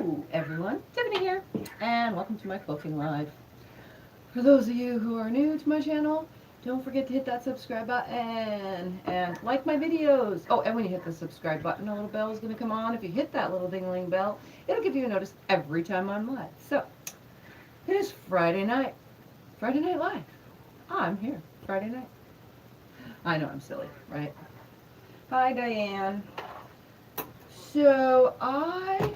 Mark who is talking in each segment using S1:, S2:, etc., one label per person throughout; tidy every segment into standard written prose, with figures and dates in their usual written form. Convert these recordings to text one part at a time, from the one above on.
S1: Hello everyone, Tiffany here, and welcome to my quilting live. For those of you who are new to my channel, don't forget to hit that subscribe button and like my videos. Oh, and when you hit the subscribe button, a little bell is going to come on. If you hit that little ding-a-ling bell, it'll give you a notice every time I'm live. So, it is Friday night. Friday Night Live. I'm here, Friday night. I know I'm silly, right? Hi, Diane. So, I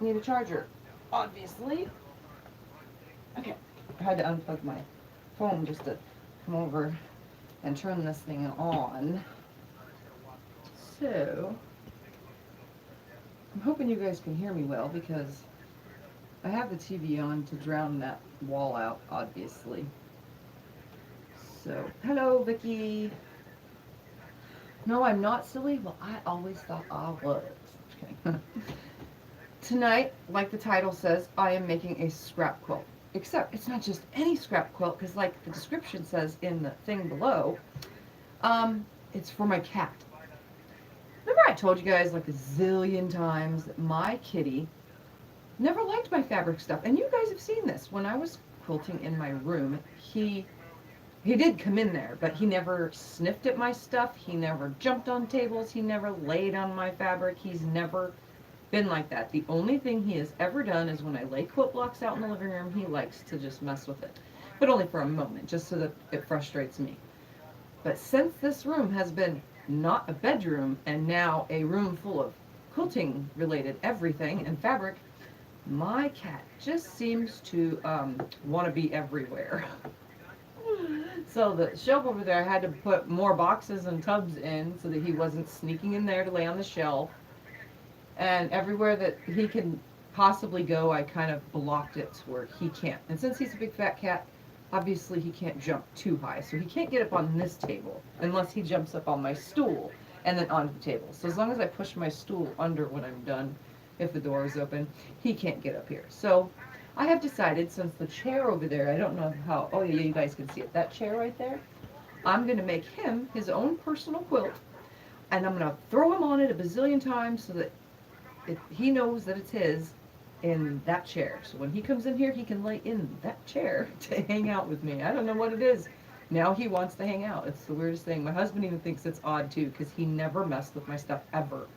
S1: need a charger, obviously. Okay, I had to unplug my phone just to come over and turn this thing on. So, I'm hoping you guys can hear me well because I have the TV on to drown that wall out, obviously. So, hello, Vicky. No, I'm not silly. Well, I always thought I was. Okay. Tonight, like the title says, I am making a scrap quilt. Except it's not just any scrap quilt, because like the description says in the thing below, it's for my cat. Remember I told you guys like a zillion times that my kitty never liked my fabric stuff. And you guys have seen this. When I was quilting in my room, he did come in there, but he never sniffed at my stuff. He never jumped on tables. He never laid on my fabric. He's never been like that. The only thing he has ever done is when I lay quilt blocks out in the living room, he likes to just mess with it. But only for a moment, just so that it frustrates me. But since this room has been not a bedroom and now a room full of quilting related everything and fabric, my cat just seems to want to be everywhere. So the shelf over there, I had to put more boxes and tubs in so that he wasn't sneaking in there to lay on the shelf. And everywhere that he can possibly go, I kind of blocked it to where he can't. And since he's a big fat cat, obviously he can't jump too high. So he can't get up on this table unless he jumps up on my stool and then onto the table. So as long as I push my stool under when I'm done, if the door is open, he can't get up here. So I have decided, since the chair over there, I don't know how, oh yeah, you guys can see it, that chair right there, I'm going to make him his own personal quilt. And I'm going to throw him on it a bazillion times so that he knows that it's his in that chair. So when he comes in here, he can lay in that chair to hang out with me. I don't know what it is. Now he wants to hang out. It's the weirdest thing. My husband even thinks it's odd too, because he never messed with my stuff ever.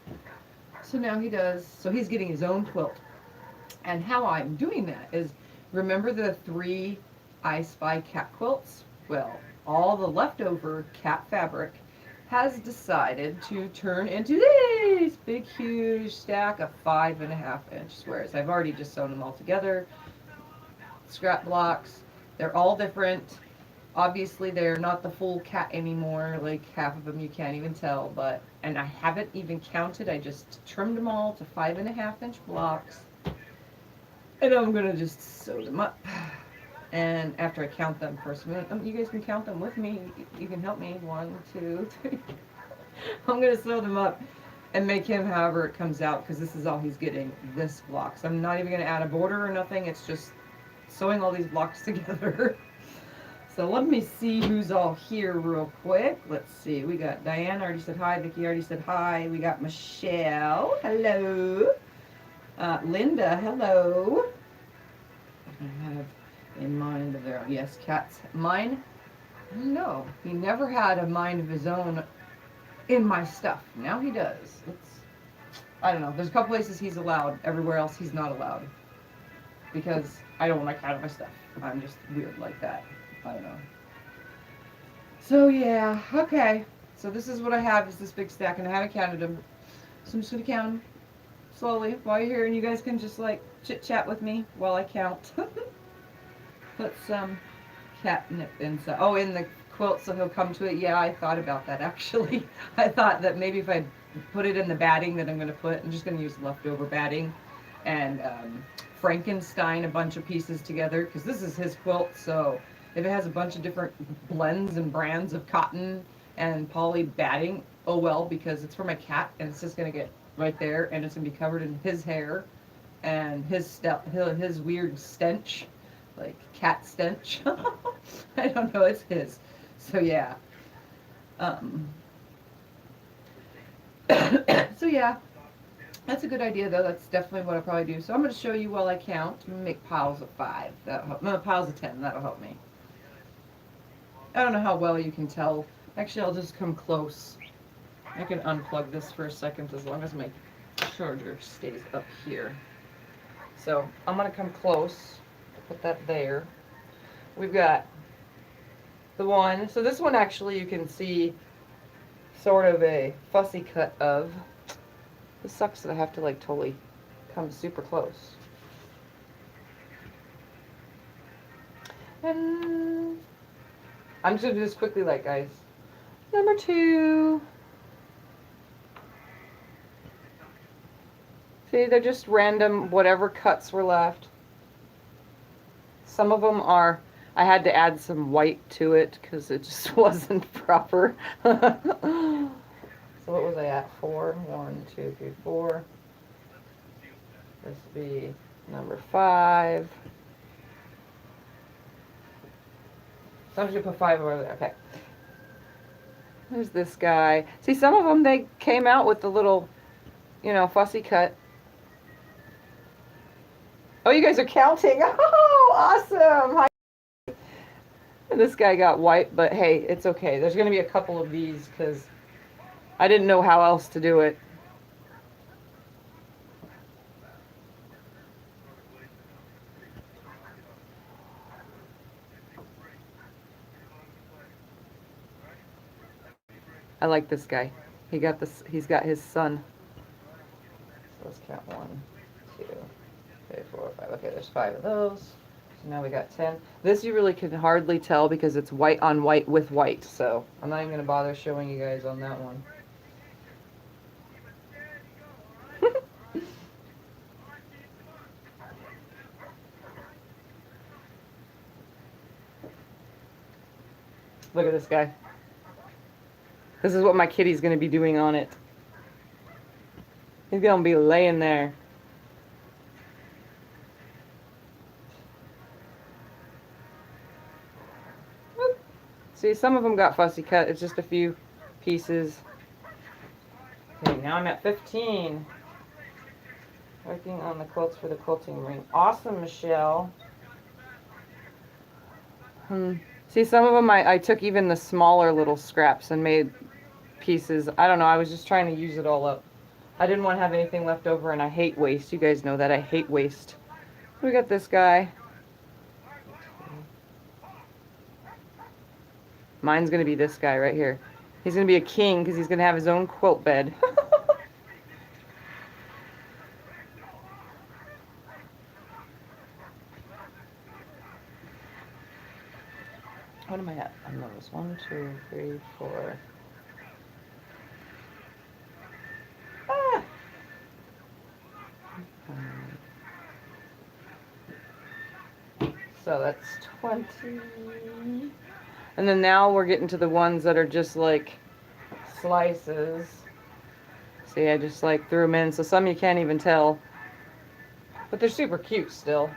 S1: So now he does. So he's getting his own quilt. And how I'm doing that is, remember the 3 I Spy cat quilts? Well, all the leftover cat fabric has decided to turn into this big huge stack of 5.5-inch squares. I've already just sewn them all together. Scrap blocks. They're all different. Obviously they're not the full cat anymore, like half of them you can't even tell, but, and I haven't even counted, I just trimmed them all to 5.5-inch blocks. And I'm gonna just sew them up. And after I count them for a minute, you guys can count them with me. You can help me. 1, 2, 3. I'm going to sew them up and make him however it comes out, because this is all he's getting, this block. So I'm not even going to add a border or nothing. It's just sewing all these blocks together. So let me see who's all here real quick. Let's see. We got Diane, already said hi. Vicki already said hi. We got Michelle. Hello. Linda, hello. I have a mind of their own. Yes, cats. Mine? No. He never had a mind of his own in my stuff. Now he does. I don't know. There's a couple places he's allowed. Everywhere else he's not allowed. Because I don't want my cat in my stuff. I'm just weird like that. I don't know. So yeah, okay. So this is what I have, is this big stack, and I haven't counted them. So I'm just going to count them slowly while you're here, and you guys can just like chit-chat with me while I count. Put some catnip inside. Oh, in the quilt, so he'll come to it. Yeah, I thought about that actually. I thought that maybe if I put it in the batting that I'm going to put, I'm just going to use leftover batting and Frankenstein a bunch of pieces together, because this is his quilt. So if it has a bunch of different blends and brands of cotton and poly batting, oh well, because it's for my cat and it's just going to get right there, and it's going to be covered in his hair and his weird stench. Like cat stench. I don't know, it's his. So yeah. So yeah. That's a good idea, though. That's definitely what I'll probably do. So I'm going to show you while I count. I'm going to make piles of 5. That'll help. No, piles of 10. That'll help me. I don't know how well you can tell. Actually, I'll just come close. I can unplug this for a second as long as my charger stays up here. So I'm going to come close. Put that there. We've got the one. So this one actually you can see sort of a fussy cut of. This sucks that I have to like totally come super close. And I'm just going to do this quickly, like, guys. Number 2. See, they're just random, whatever cuts were left. Some of them are, I had to add some white to it because it just wasn't proper. So what was I at? 4? 1, 2, 3, 4. This would be number 5. So I'm just going to put 5 over there. Okay. There's this guy. See, some of them, they came out with the little, you know, fussy cut. Oh, you guys are counting. Oh, awesome. Hi. And this guy got white, but hey, it's okay. There's going to be a couple of these because I didn't know how else to do it. I like this guy. He got this. He's got his son. So let's count 1, 2, 3, 4, 5. Okay, there's 5 of those. So now we got 10. This you really can hardly tell because it's white on white with white. So I'm not even going to bother showing you guys on that one. Look at this guy. This is what my kitty's going to be doing on it. He's going to be laying there. Whoop. See, some of them got fussy cut. It's just a few pieces. Okay, now I'm at 15. Working on the quilts for the quilting ring. Awesome, Michelle. See, some of them I took even the smaller little scraps and made pieces. I don't know. I was just trying to use it all up. I didn't want to have anything left over, and I hate waste. You guys know that. I hate waste. We got this guy. Mine's going to be this guy right here. He's going to be a king because he's going to have his own quilt bed. What am I at? I'm numbers 1, 2, 3, 4. Ah! So that's 20. And then now we're getting to the ones that are just like slices. See, I just like threw them in. So some you can't even tell. But they're super cute still.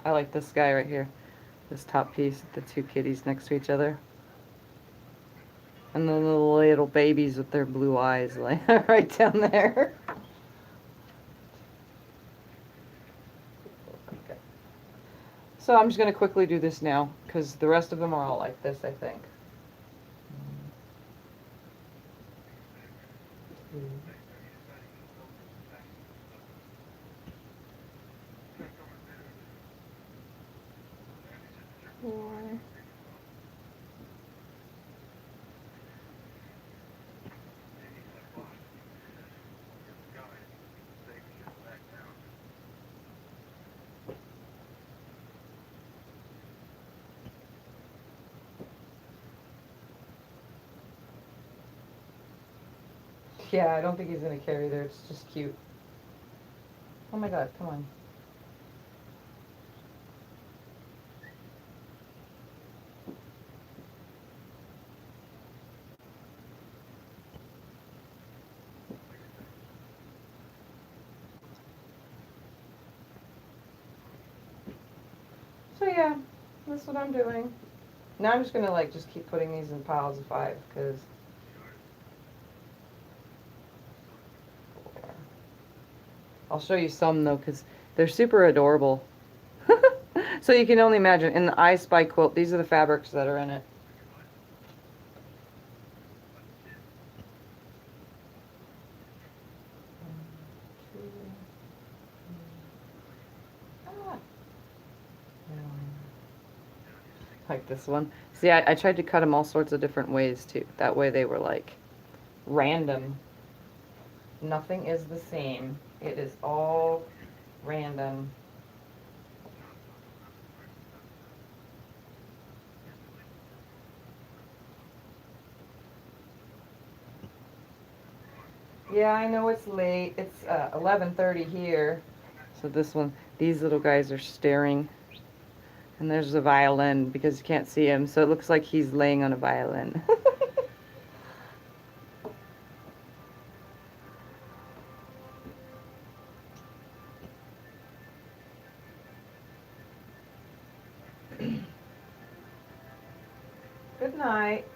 S1: I like this guy right here. This top piece, the 2 kitties next to each other. And then the little babies with their blue eyes like right down there. Okay. So I'm just going to quickly do this now because the rest of them are all like this, I think. 2, 4. Yeah, I don't think he's going to carry there. It's just cute. Oh my god, come on.
S2: So yeah, that's what I'm doing. Now I'm just gonna like just keep putting these in piles of 5 because I'll show you some though because they're super adorable. So you can only imagine in the I Spy quilt, these are the fabrics that are in it. Like this one. See, I tried to cut them all sorts of different ways too. That way they were like random. Nothing is the same. It is all random. Yeah, I know it's late. It's 11:30 here. So this one, these little guys are staring. And there's a violin because you can't see him. So it looks like he's laying on a violin. Good night.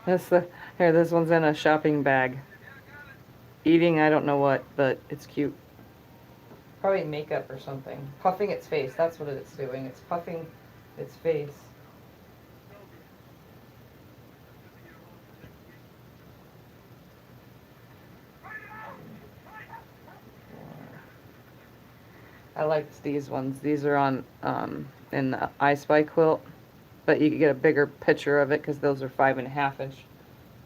S2: Here, this one's in a shopping bag. Eating, I don't know what, but it's cute. Probably makeup or something. Puffing its face, that's what it's doing. It's puffing its face. I liked these ones. These are on in the I Spy quilt, but you can get a bigger picture of it because those are 5.5 inch,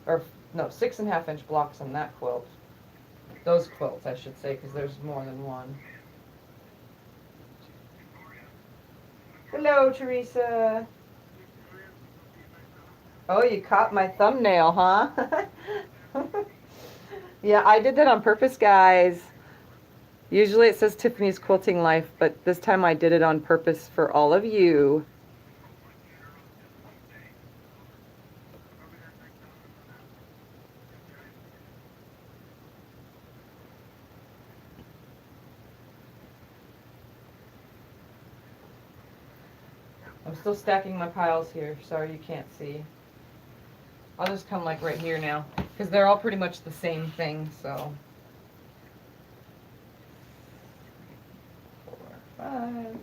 S2: or no, 6.5 inch blocks on that quilt. Those quilts, I should say, because there's more than one. Hello, Teresa. Oh, you caught my thumbnail, huh? Yeah, I did that on purpose, guys. Usually it says Tiffany's Quilting Life, but this time I did it on purpose for all of you. I'm still stacking my piles here. Sorry you can't see. I'll just come like right here now because they're all pretty much the same thing, so. 4, 5. 1,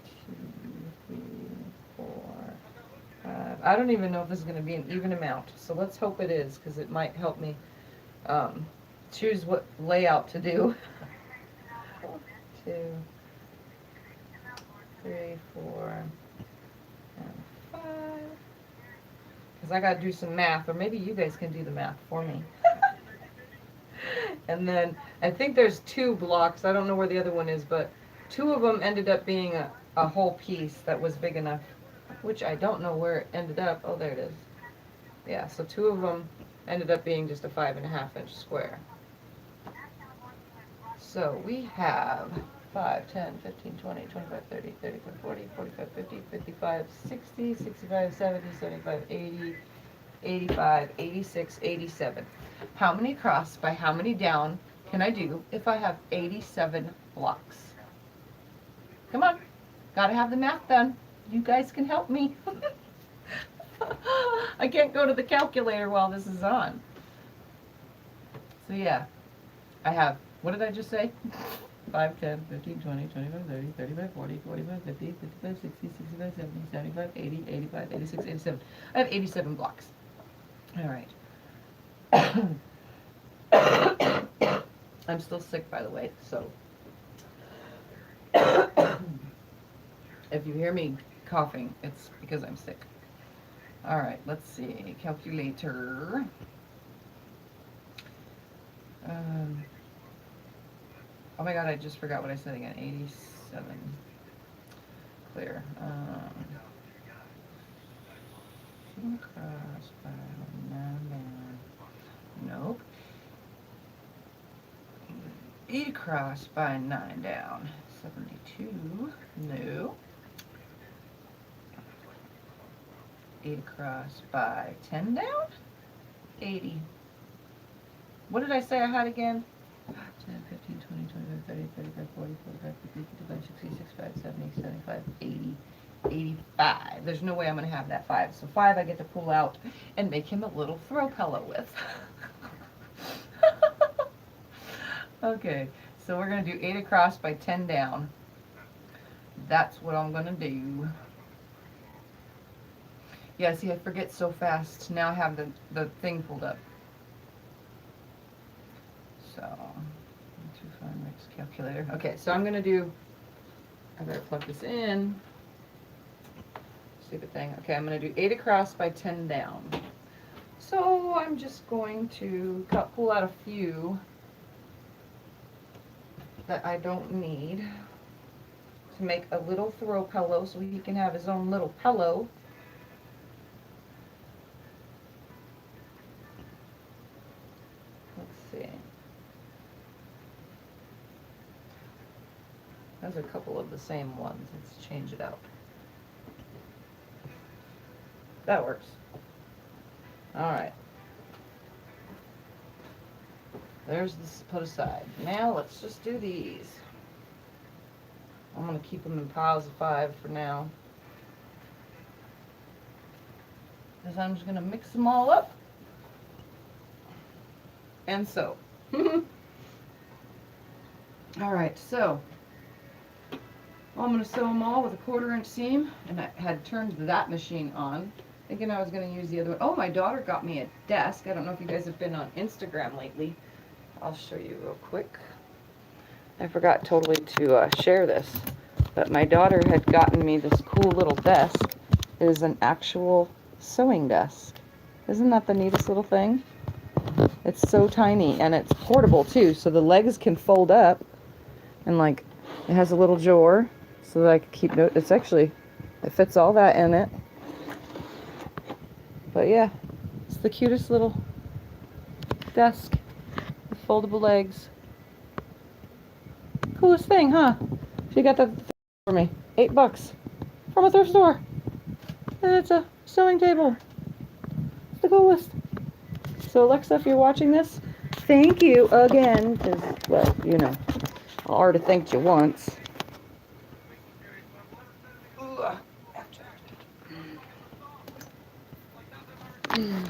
S2: 2, 3, 4, 5. I don't even know if this is going to be an even amount, so let's hope it is because it might help me choose what layout to do. 2, 3, 4, and 5. Because I got to do some math, or maybe you guys can do the math for me. And then I think there's 2 blocks. I don't know where the other one is, but 2 of them ended up being a whole piece that was big enough, which I don't know where it ended up. Oh, there it is. Yeah, so 2 of them ended up being just a 5.5 inch square. So we have 5, 10, 15, 20, 25, 30, 35, 40, 45, 50, 55, 60, 65, 70, 75, 80, 85, 86, 87. How many across by how many down can I do if I have 87 blocks? Come on, gotta have the math done. You guys can help me. I can't go to the calculator while this is on. So yeah, I have, what did I just say? 5, 10, 15, 20, 25, 30, 35, 40, 45, 50, 55, 60, 65, 70, 75, 80, 85, 86, 87. I have 87 blocks. All right. I'm still sick, by the way, so if you hear me coughing, it's because I'm sick. All right, let's see. Calculator. Oh my god, I just forgot what I said again. 87. Clear. Cross by nope. 8 across by 9 down. 72. No. 8 across by 10 down? 80. What did I say I had again? 10, 15, 20, 25, 30, 35, 40, 45, 50, 55, 60, 65, 70, 75, 80, 85. There's no way I'm going to have that 5. So 5 I get to pull out and make him a little throw pillow with. Okay, so we're going to do 8 across by 10 down. That's what I'm going to do. Yeah, see, I forget so fast. Now I have the thing pulled up. So, 125 mix calculator. Okay, so I'm going to do, I better plug this in. Stupid thing. Okay, I'm going to do 8 across by 10 down. So I'm just going to pull out a few that I don't need to make a little throw pillow so he can have his own little pillow. Let's see. There's a couple of the same ones. Let's change it out. That works. All right. There's this put aside. Now let's just do these. I'm going to keep them in piles of 5 for now, because I'm just going to mix them all up and sew. All right, so I'm going to sew them all with a 1/4 inch seam, and I had turned that machine on, thinking I was going to use the other one. Oh, my daughter got me a desk. I don't know if you guys have been on Instagram lately. I'll show you real quick. I forgot totally to share this, but my daughter had gotten me this cool little desk. It is an actual sewing desk. Isn't that the neatest little thing? It's so tiny, and it's portable too, so the legs can fold up, and like it has a little drawer so that I can keep note. It's actually, it fits all that in it. But yeah, it's the cutest little desk with foldable legs. Coolest thing, huh? She got that for me. $8 from a thrift store. And it's a sewing table. It's the coolest. So Alexa, if you're watching this, thank you again. Because, well, you know, I already thanked you once.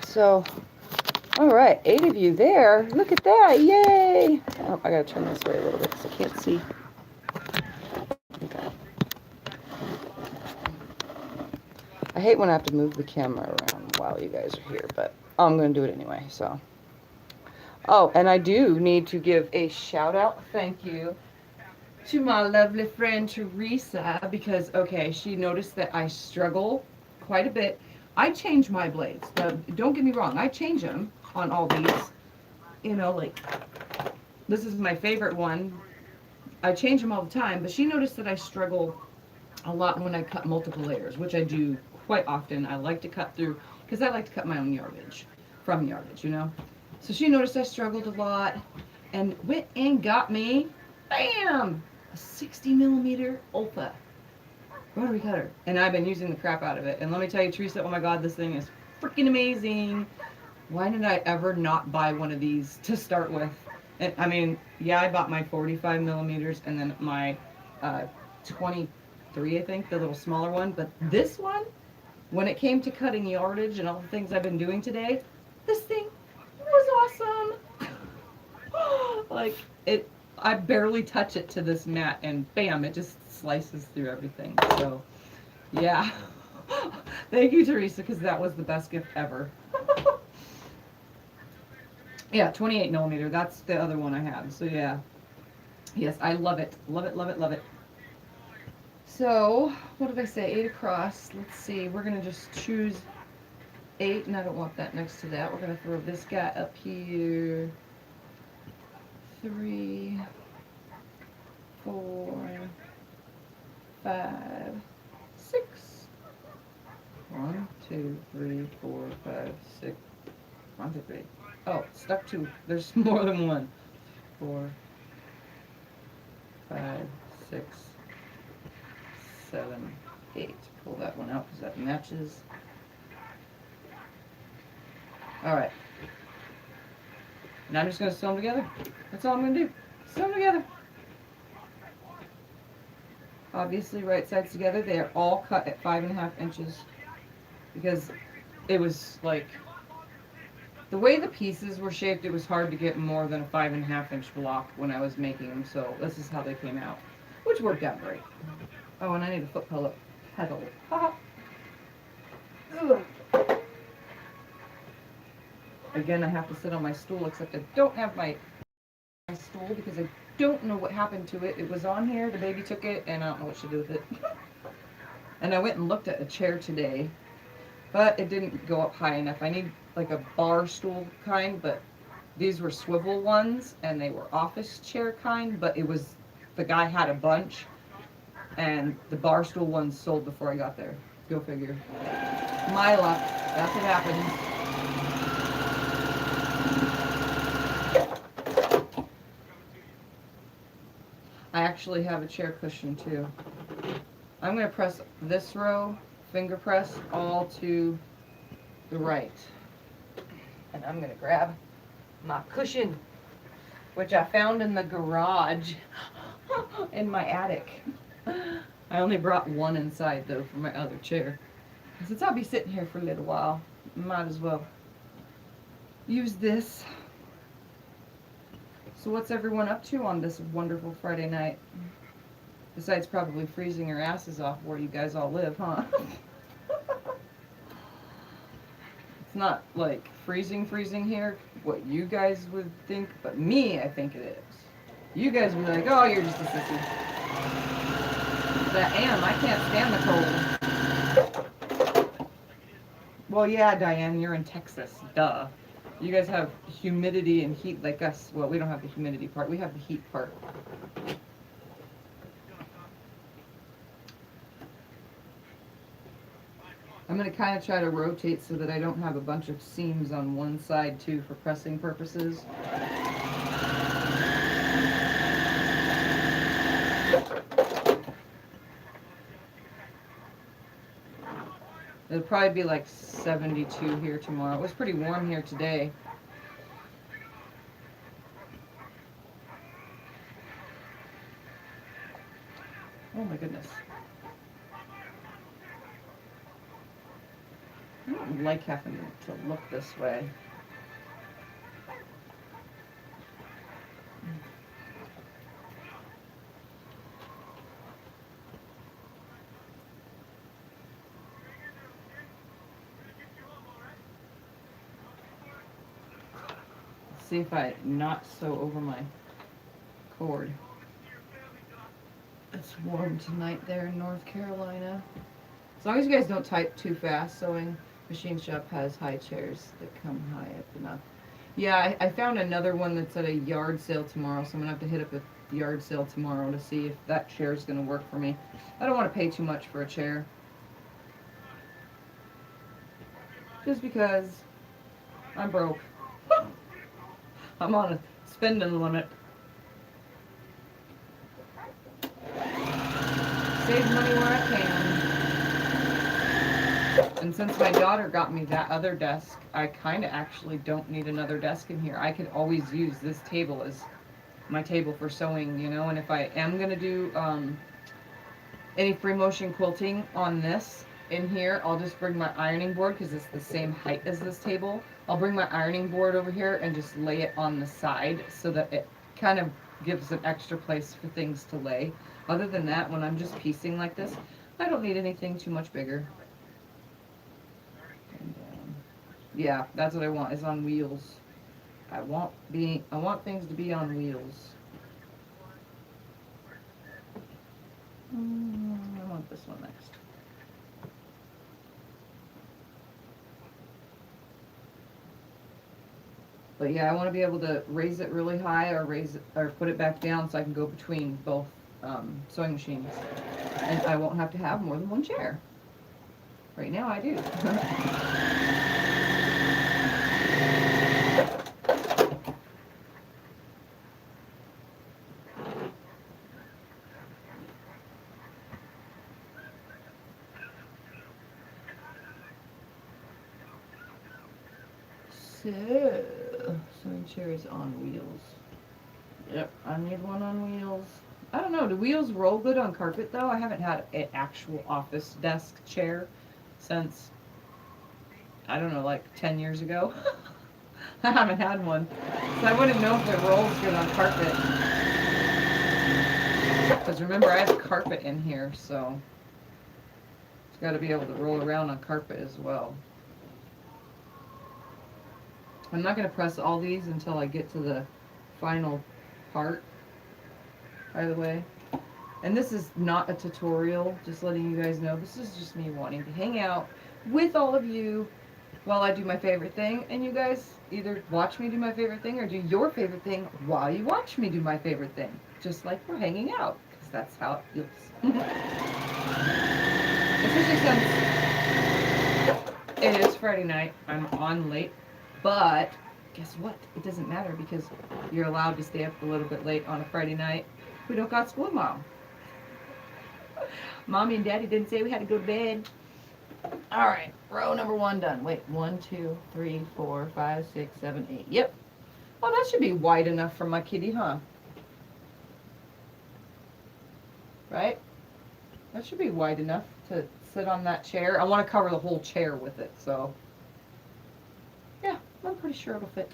S2: So, alright, 8 of you there. Look at that. Yay! Oh, I gotta turn this way a little bit because I can't see. Okay. I hate when I have to move the camera around while you guys are here, but I'm going to do it anyway, so. Oh, and I do need to give a shout out, thank you, to my lovely friend Teresa, because, okay, she noticed that I struggle quite a bit. I change my blades. Don't get me wrong, I change them on all these. You know, like, this is my favorite one. I change them all the time, but she noticed that I struggle a lot when I cut multiple layers, which I do quite often. I like to cut through, because I like to cut my own yardage, from yardage, you know. So she noticed I struggled a lot, and went and got me, bam, a 60mm Ulta rotary cutter. And I've been using the crap out of it. And let me tell you, Teresa, oh my God, this thing is freaking amazing. Why did I ever not buy one of these to start with? And, I mean, yeah, I bought my 45mm and then my 23, I think, the little smaller one. But this one, when it came to cutting yardage and all the things I've been doing today, this thing was awesome. Like, I barely touch it to this mat, and bam, it just slices through everything. So, yeah. Thank you, Teresa, because that was the best gift ever. Yeah, 28mm. That's the other one I have. So, yeah. Yes, I love it. Love it, love it, love it. So, what did I say? 8 across. Let's see. We're going to just choose 8, and I don't want that next to that. We're going to throw this guy up here. 3, 4, 5, 6. 1, 2, 3, 4, 5, 6. 1, 2, 3. Oh, stuck 2. There's more than 1. 4, 5, 6, 7, 8. Pull that one out because that matches.
S1: Alright. And I'm just going to sew them together. That's all I'm going to do. Sew them together. Obviously, right sides together. They are all cut at 5.5 inches. Because it was like, the way the pieces were shaped, it was hard to get more than a 5.5 inch block when I was making them. So this is how they came out. Which worked out great. Oh, and I need a foot pedal. Haha. Ugh. Again, I have to sit on my stool, except I don't have my stool because I don't know what happened to it. It was on here, the baby took it, and I don't know what to do with it. And I went and looked at a chair today, but it didn't go up high enough. I need like a bar stool kind, but these were swivel ones, and they were office chair kind, but it was, the guy had a bunch, and the bar stool ones sold before I got there. Go figure. My luck. That's what happens. I actually have a chair cushion too. I'm going to press this row, finger press, all to the right. And I'm going to grab my cushion, which I found in the garage in my attic. I only brought one inside though for my other chair. Since I'll be sitting here for a little while, might as well use this. So what's everyone up to on this wonderful Friday night? Besides probably freezing your asses off where you guys all live, huh? It's not like freezing here, what you guys would think, but me, I think it is. You guys would be like, oh, you're just a sissy. But I am. I can't stand the cold. Well, yeah, Diane, you're in Texas. Duh. You guys have humidity and heat like us. Well, we don't have the humidity part. We have the heat part. I'm going to kind of try to rotate so that I don't have a bunch of seams on one side too for pressing purposes. It'll probably be like 72 here tomorrow. It was pretty warm here today. Oh my goodness. I don't like having to look this way. Let's see if I not sew over my cord. It's warm tonight there in North Carolina. As long as you guys don't type too fast, Sewing Machine Shop has high chairs that come high up enough. Yeah, I found another one that's at a yard sale tomorrow, so I'm going to have to hit up a yard sale tomorrow to see if that chair is going to work for me. I don't want to pay too much for a chair. Just because I'm broke. I'm on a spending limit. Save money where I can. And since my daughter got me that other desk, I kind of actually don't need another desk in here. I could always use this table as my table for sewing, you know, and if I am going to do any free motion quilting on this in here, I'll just bring my ironing board because it's the same height as this table. I'll bring my ironing board over here and just lay it on the side so that it kind of gives an extra place for things to lay. Other than that, when I'm just piecing like this, I don't need anything too much bigger. And, yeah, that's what I want, is on wheels. I want things to be on wheels. I want this one next. But yeah, I want to be able to raise it really high or raise it or put it back down so I can go between both sewing machines. And I won't have to have more than one chair. Right now I do. So, sewing chairs on wheels. Yep, I need one on wheels. I don't know, do wheels roll good on carpet though? I haven't had an actual office desk chair since, I don't know, like 10 years ago. I haven't had one. So I wouldn't know if it rolls good on carpet. Because remember, I have carpet in here, so it's got to be able to roll around on carpet as well. I'm not going to press all these until I get to the final part, by the way. And this is not a tutorial, just letting you guys know. This is just me wanting to hang out with all of you while I do my favorite thing. And you guys either watch me do my favorite thing or do your favorite thing while you watch me do my favorite thing. Just like we're hanging out, because that's how it feels. Especially since it is Friday night. I'm on late. But guess what? It doesn't matter because you're allowed to stay up a little bit late on a Friday night. We don't got school tomorrow. Mommy and Daddy didn't say we had to go to bed. All right, row number 1 done. Wait, 1, 2, 3, 4, 5, 6, 7, 8. Yep. Well, that should be wide enough for my kitty, huh? Right? That should be wide enough to sit on that chair. I want to cover the whole chair with it, so yeah, I'm pretty sure it'll fit.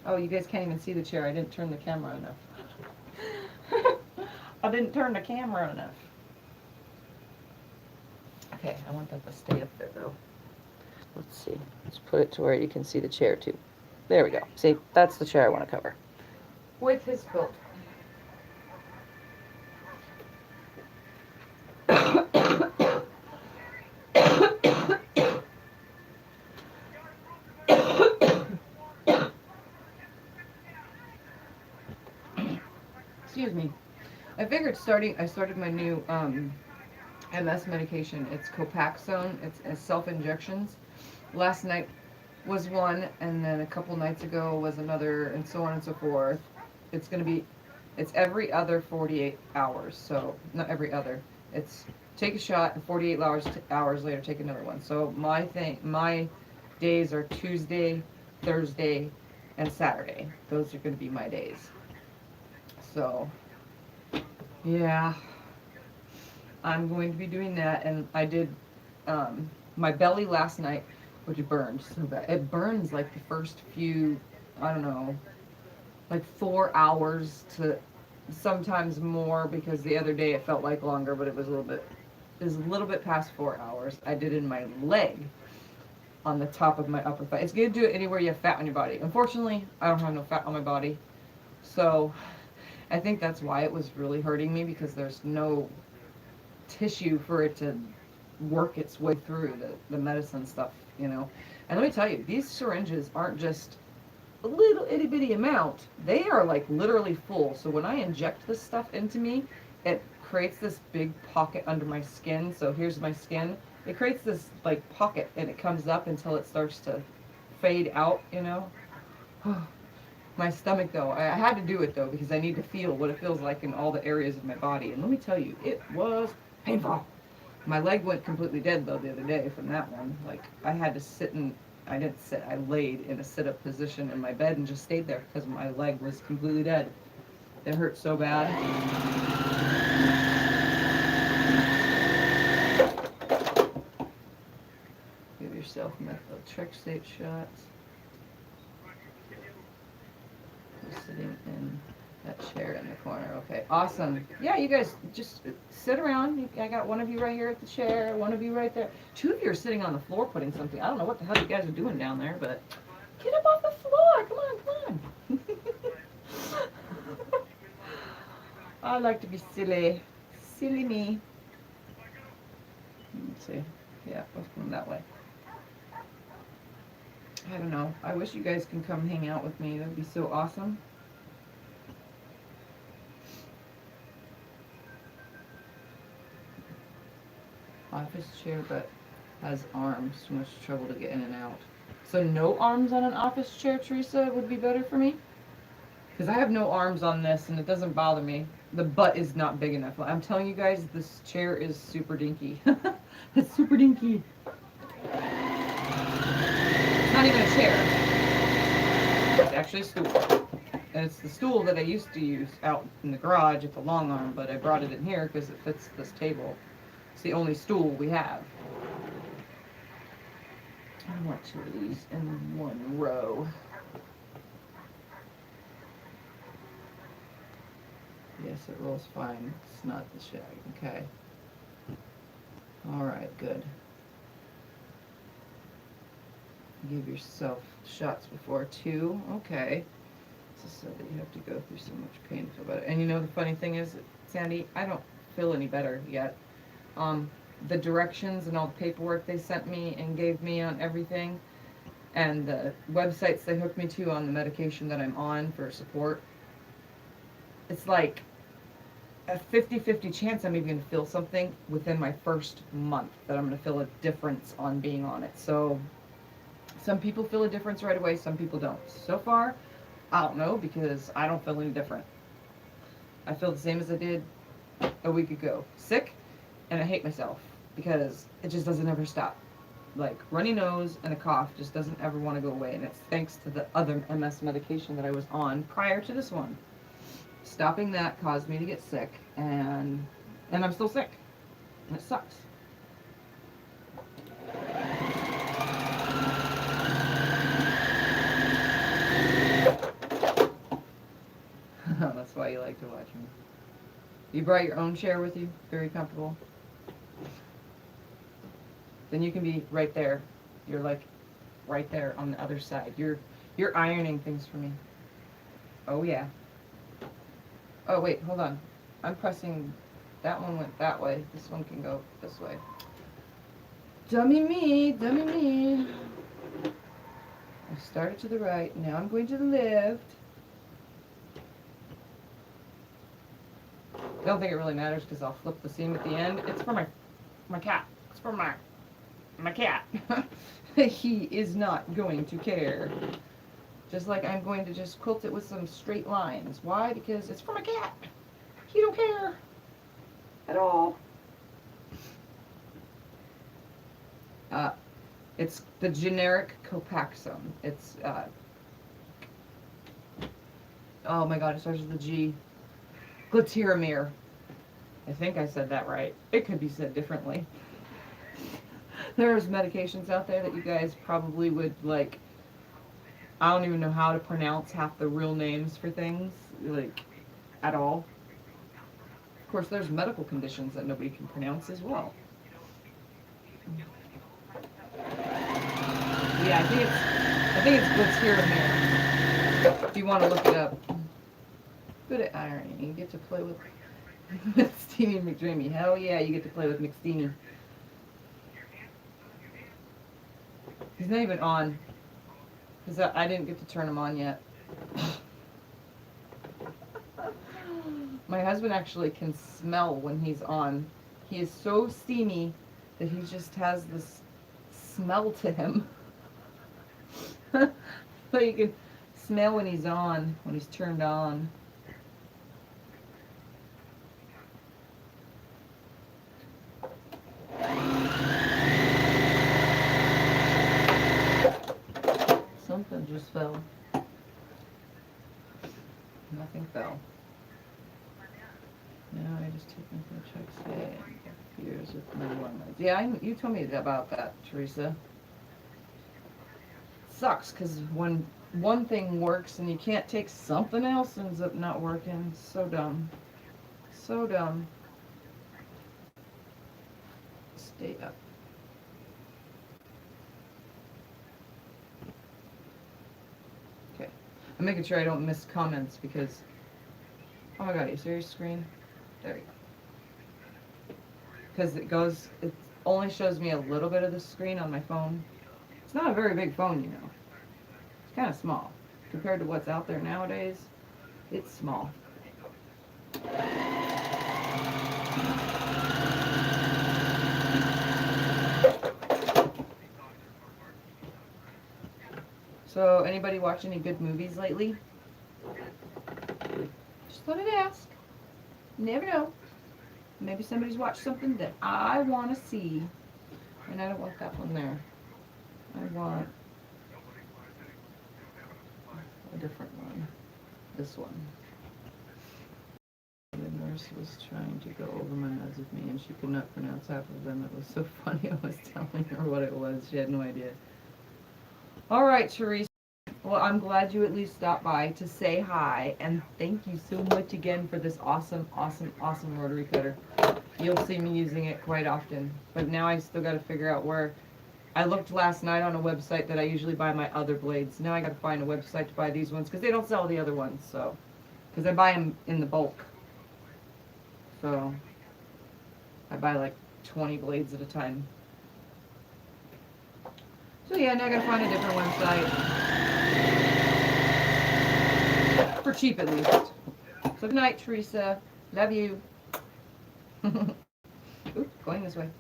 S1: Oh, you guys can't even see the chair. I didn't turn the camera enough. I didn't turn the camera enough. Okay, I want that to stay up there though. Let's see. Let's put it to where you can see the chair too. There we go. See, that's the chair I want to cover. With his quilt. Excuse me. I figured I started my new MS medication. It's Copaxone. It's self-injections. Last night was one, and then a couple nights ago was another, and so on and so forth. It's every other 48 hours. So, not every other. It's take a shot, and 48 hours later take another one. So my days are Tuesday, Thursday, and Saturday. Those are going to be my days. So, yeah, I'm going to be doing that. And I did my belly last night, which burned so bad. It burns like the first few, I don't know, like 4 hours to sometimes more, because the other day it felt like longer, but it was a little bit past 4 hours. I did in my leg on the top of my upper thigh. It's good to do it anywhere you have fat on your body. Unfortunately, I don't have no fat on my body, so I think that's why it was really hurting me, because there's no tissue for it to work its way through the medicine stuff, you know. And let me tell you, these syringes aren't just a little itty bitty amount. They are like literally full. So when I inject this stuff into me, it creates this big pocket under my skin. So here's my skin. It creates this like pocket, and it comes up until it starts to fade out, you know. My stomach though, I had to do it though, because I need to feel what it feels like in all the areas of my body. And let me tell you, it was painful. My leg went completely dead though the other day from that one. Like, I had to I didn't sit, I laid in a sit-up position in my bed and just stayed there because my leg was completely dead. It hurt so bad. Give yourself methotrexate shots. Sitting in that chair in the corner. Okay, awesome. Yeah, you guys just sit around. I got one of you right here at the chair, one of you right there. 2 of you are sitting on the floor putting something. I don't know what the hell you guys are doing down there, but get up off the floor. Come on, come on. I like to be silly. Silly me. Let's see. Yeah, let's go that way. I don't know. I wish you guys can come hang out with me. That would be so awesome. Office chair, but has arms. Too much trouble to get in and out. So no arms on an office chair, Teresa, would be better for me? Because I have no arms on this, and it doesn't bother me. The butt is not big enough. I'm telling you guys, this chair is super dinky. It's super dinky. Not even a chair. It's actually a stool. And it's the stool that I used to use out in the garage at the long arm, but I brought it in here because it fits this table. It's the only stool we have. I want two of these in one row. Yes, it rolls fine. It's not the shag. Okay. Alright, good. Give yourself shots before too. Okay. Just so that you have to go through so much pain to feel better. And you know the funny thing is, Sandy, I don't feel any better yet. The directions and all the paperwork they sent me and gave me on everything, and the websites they hooked me to on the medication that I'm on for support, it's like a 50-50 chance I'm even going to feel something within my first month, that I'm going to feel a difference on being on it. So some people feel a difference right away, some people don't. So far, I don't know, because I don't feel any different. I feel the same as I did a week ago. Sick, and I hate myself because it just doesn't ever stop. Like, runny nose and a cough just doesn't ever want to go away, and it's thanks to the other MS medication that I was on prior to this one. Stopping that caused me to get sick, and I'm still sick, and it sucks. That's why you like to watch me. You brought your own chair with you? Very comfortable? Then you can be right there. You're like right there on the other side. You're ironing things for me. Oh yeah. Oh wait, hold on. I'm pressing, that one went that way. This one can go this way. Dummy me, dummy me. I started to the right, now I'm going to the left. I don't think it really matters because I'll flip the seam at the end. It's for my cat. It's for my cat. He is not going to care. Just like I'm going to just quilt it with some straight lines. Why? Because it's for my cat. He don't care at all. It's the generic Copaxone. It's oh my god, it starts with a G. Glutiramir. I think I said that right. It could be said differently. There's medications out there that you guys probably would like. I don't even know how to pronounce half the real names for things, like, at all. Of course, there's medical conditions that nobody can pronounce as well. Yeah, I think it's Glutiramir. If you want to look it up. Good at ironing. You get to play with Steamy McDreamy. Hell yeah, you get to play with McSteamy. He's not even on. Because I didn't get to turn him on yet. My husband actually can smell when he's on. He is so steamy that he just has this smell to him. So you can smell when he's on, when he's turned on. Something just fell. Nothing fell. Now I just take my checks and here's with my one. Yeah, you told me about that, Teresa. Sucks because when one thing works and you can't take something else ends up not working. So dumb. So dumb. Stay up. Okay. I'm making sure I don't miss comments because, oh my god, are you serious, screen? There you go. Because it only shows me a little bit of the screen on my phone. It's not a very big phone, you know. It's kind of small. Compared to what's out there nowadays, it's small. So, anybody watch any good movies lately? Just thought I'd ask. You never know. Maybe somebody's watched something that I want to see. And I don't want that one there. I want different one. This one. The nurse was trying to go over my meds with me, and she could not pronounce half of them. It was so funny. I was telling her what it was. She had no idea. All right, Teresa. Well, I'm glad you at least stopped by to say hi, and thank you so much again for this awesome, awesome, awesome rotary cutter. You'll see me using it quite often, but now I still got to figure out where. I looked last night on a website that I usually buy my other blades. Now I got to find a website to buy these ones because they don't sell the other ones. So, because I buy them in the bulk, so I buy like 20 blades at a time. So yeah, now I got to find a different website for cheap at least. So good night, Teresa. Love you. Oop, going this way.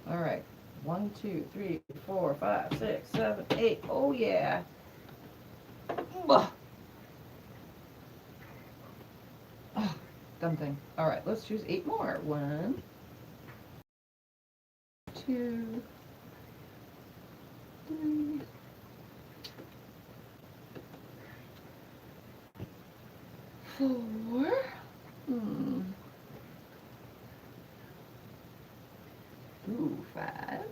S1: All right. 1, 2, 3, 4, 5, 6, 7, 8. Oh yeah. Oh, dumb thing. All right, let's choose 8 more. 1, 2, 3, 4. Ooh, 5,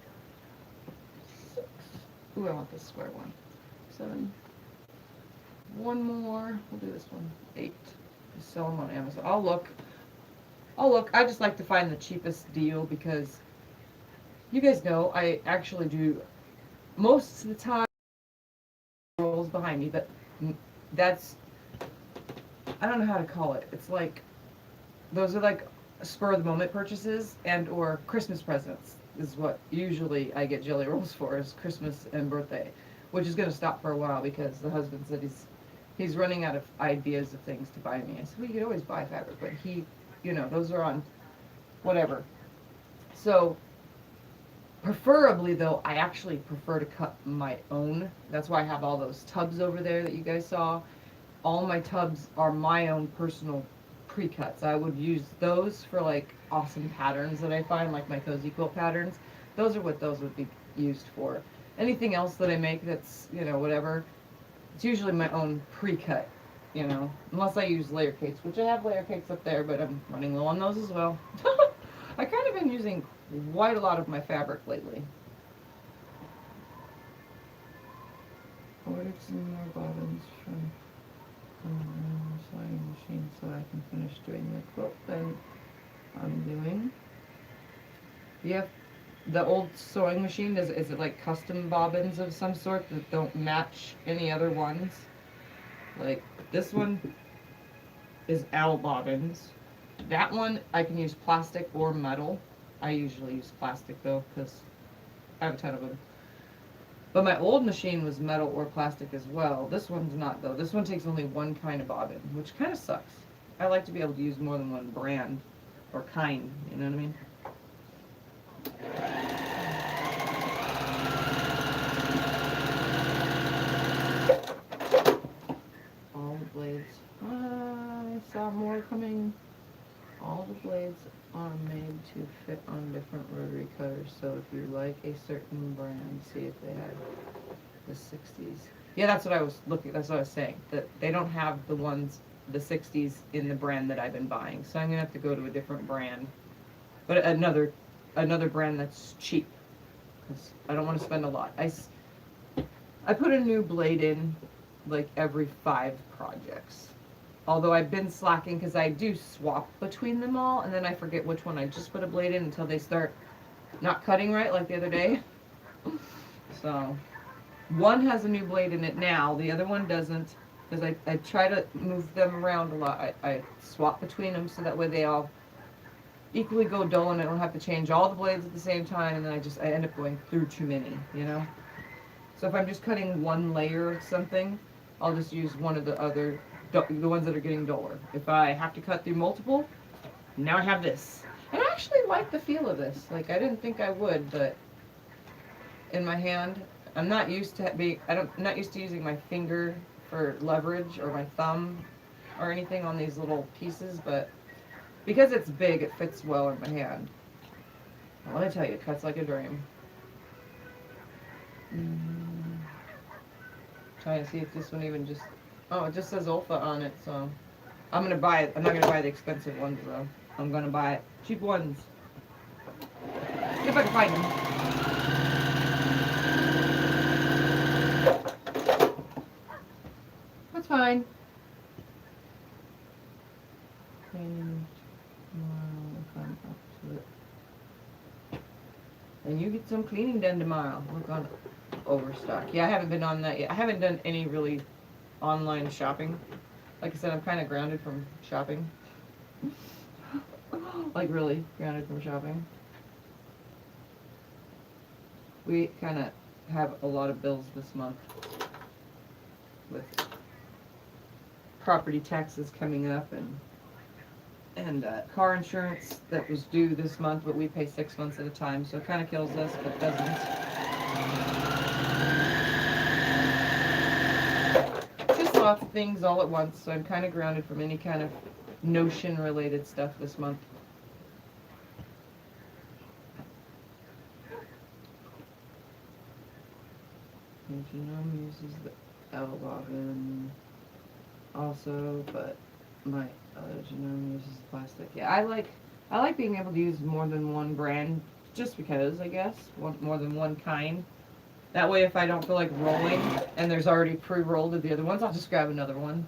S1: 6. Ooh, I want this square one. 7. One more. We'll do this one. 8. Just sell them on Amazon. I'll look. I just like to find the cheapest deal because you guys know I actually do most of the time rolls behind me, but that's, I don't know how to call it. It's like, those are like spur of the moment purchases and or Christmas presents is what usually I get jelly rolls for, is Christmas and birthday, which is going to stop for a while because the husband said he's running out of ideas of things to buy me. I said, well, you could always buy fabric, but those are on whatever. So preferably though, I actually prefer to cut my own. That's why I have all those tubs over there that you guys saw. All my tubs are my own personal pre-cuts. I would use those for like awesome patterns that I find, like my cozy quilt patterns. Those are what those would be used for. Anything else that I make that's, whatever, it's usually my own pre-cut, unless I use layer cakes, which I have layer cakes up there, but I'm running low on those as well. I kind of been using quite a lot of my fabric lately. Ordered some more bobbins from sewing machine so I can finish doing the quilt that I'm doing. Yeah, the old sewing machine, is it like custom bobbins of some sort that don't match any other ones? Like this one is owl bobbins. That one I can use plastic or metal. I usually use plastic though because I have a ton of them. But my old machine was metal or plastic as well. This one's not though. This one takes only one kind of bobbin, which kind of sucks. I like to be able to use more than one brand or kind, you know what I mean? All the blades. I saw more coming. All the blades are made to fit on different rotary cutters, so if you like a certain brand, see if they have the 60s. Yeah, that's what I was looking, that's what I was saying, that they don't have the 60s in the brand that I've been buying, so I'm gonna have to go to a different brand, but another brand that's cheap, because I don't want to spend a lot. I put a new blade in like every 5 projects. Although I've been slacking because I do swap between them all, and then I forget which one I just put a blade in until they start not cutting right, like the other day. So, one has a new blade in it now, the other one doesn't, because I try to move them around a lot. I swap between them so that way they all equally go dull and I don't have to change all the blades at the same time, and then I end up going through too many, So if I'm just cutting one layer of something, I'll just use one of the other, the ones that are getting duller. If I have to cut through multiple, now I have this. And I actually like the feel of this. Like, I didn't think I would, but in my hand, I'm not used to not used to using my finger for leverage or my thumb or anything on these little pieces, but because it's big, it fits well in my hand. Well, let me tell you, it cuts like a dream. Trying to see if this one even just... Oh, it just says Olfa on it, so... I'm gonna buy it. I'm not gonna buy the expensive ones, though. I'm gonna buy cheap ones. See if I can find them. That's fine. And come up to it. And you get some cleaning done tomorrow. Look on Overstock. Yeah, I haven't been on that yet. I haven't done any really online shopping. Like I said, I'm kind of grounded from shopping. Like really grounded from shopping. We kind of have a lot of bills this month with property taxes coming up and car insurance that was due this month, but we pay 6 months at a time, so it kind of kills us, but doesn't. Just lots of things all at once, so I'm kind of grounded from any kind of Notion-related stuff this month. Genome uses the L-Login also, but my other Genome uses plastic. Yeah, I like being able to use more than one brand, just because, I guess, more than one kind. That way, if I don't feel like rolling and there's already pre-rolled of the other ones, I'll just grab another one.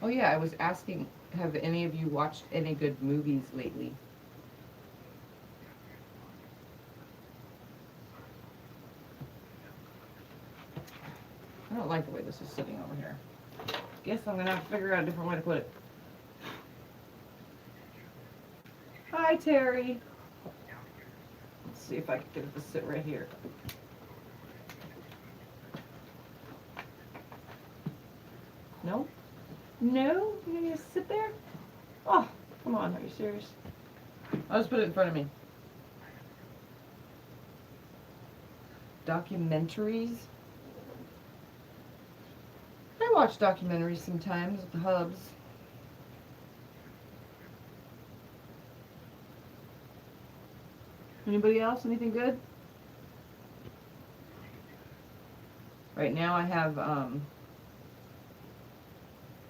S1: Oh yeah, I was asking, have any of you watched any good movies lately? I don't like the way this is sitting over here. Guess I'm gonna have to figure out a different way to put it. Hi, Terry. Let's see if I can get it to sit right here. No? No? You're gonna just sit there? Oh, come on, are you serious? I'll just put it in front of me. Documentaries? I watch documentaries sometimes with the hubs. Anybody else? Anything good? Right now I have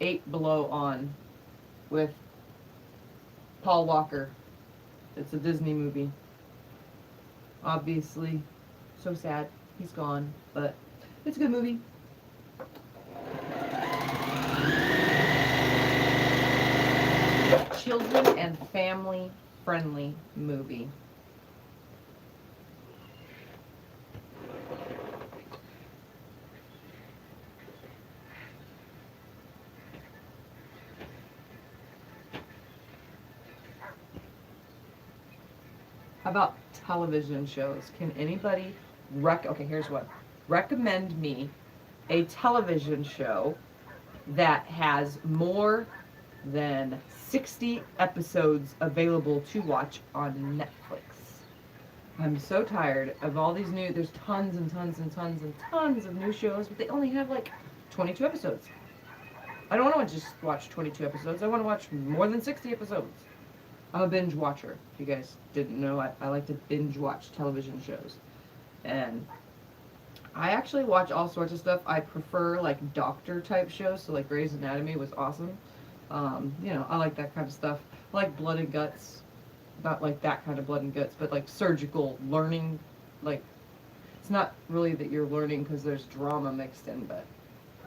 S1: 8 Below on with Paul Walker. It's a Disney movie. Obviously, so sad. He's gone, but it's a good movie. Children and family friendly movie. How about television shows? Can anybody okay, here's one. Recommend me a television show that has more than 60 episodes available to watch on Netflix. I'm so tired of all these there's tons and tons and tons and tons of new shows, but they only have like 22 episodes. I don't want to just watch 22 episodes. I want to watch more than 60 episodes. I'm a binge watcher. If you guys didn't know, I like to binge watch television shows. And I actually watch all sorts of stuff. I prefer like doctor type shows, so like Grey's Anatomy was awesome. You know, I like that kind of stuff. I like Blood and Guts. Not like that kind of blood and guts, but like surgical learning. Like, it's not really that you're learning because there's drama mixed in, but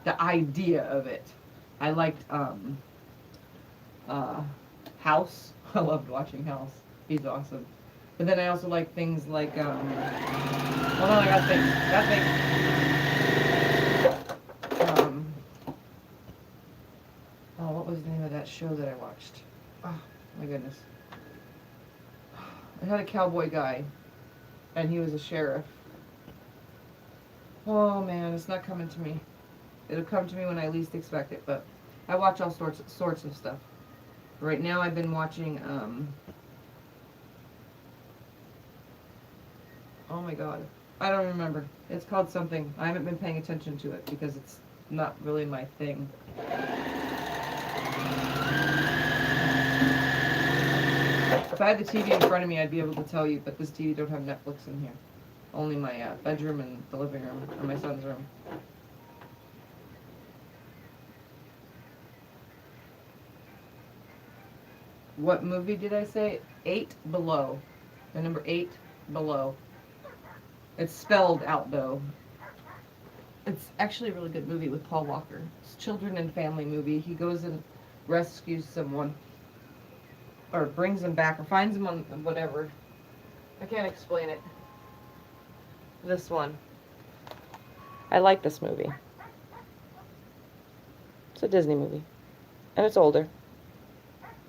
S1: the idea of it. I liked House. I loved watching House. He's awesome. But then I also like things like hold on, I got things. Oh, what was the name of that show that I watched? Oh my goodness. It had a cowboy guy, and he was a sheriff. Oh man, it's not coming to me. It'll come to me when I least expect it, but I watch all sorts of stuff. Right now I've been watching, oh my god, I don't remember. It's called something. I haven't been paying attention to it because it's not really my thing. If I had the TV in front of me, I'd be able to tell you, but this TV don't have Netflix in here. Only my bedroom and the living room, or my son's room. What movie did I say? 8 Below. The number 8 Below. It's spelled out though. It's actually a really good movie with Paul Walker. It's a children and family movie. He goes and rescues someone, or brings them back, or finds them on whatever. I can't explain it. This one. I like this movie. It's a Disney movie. And it's older.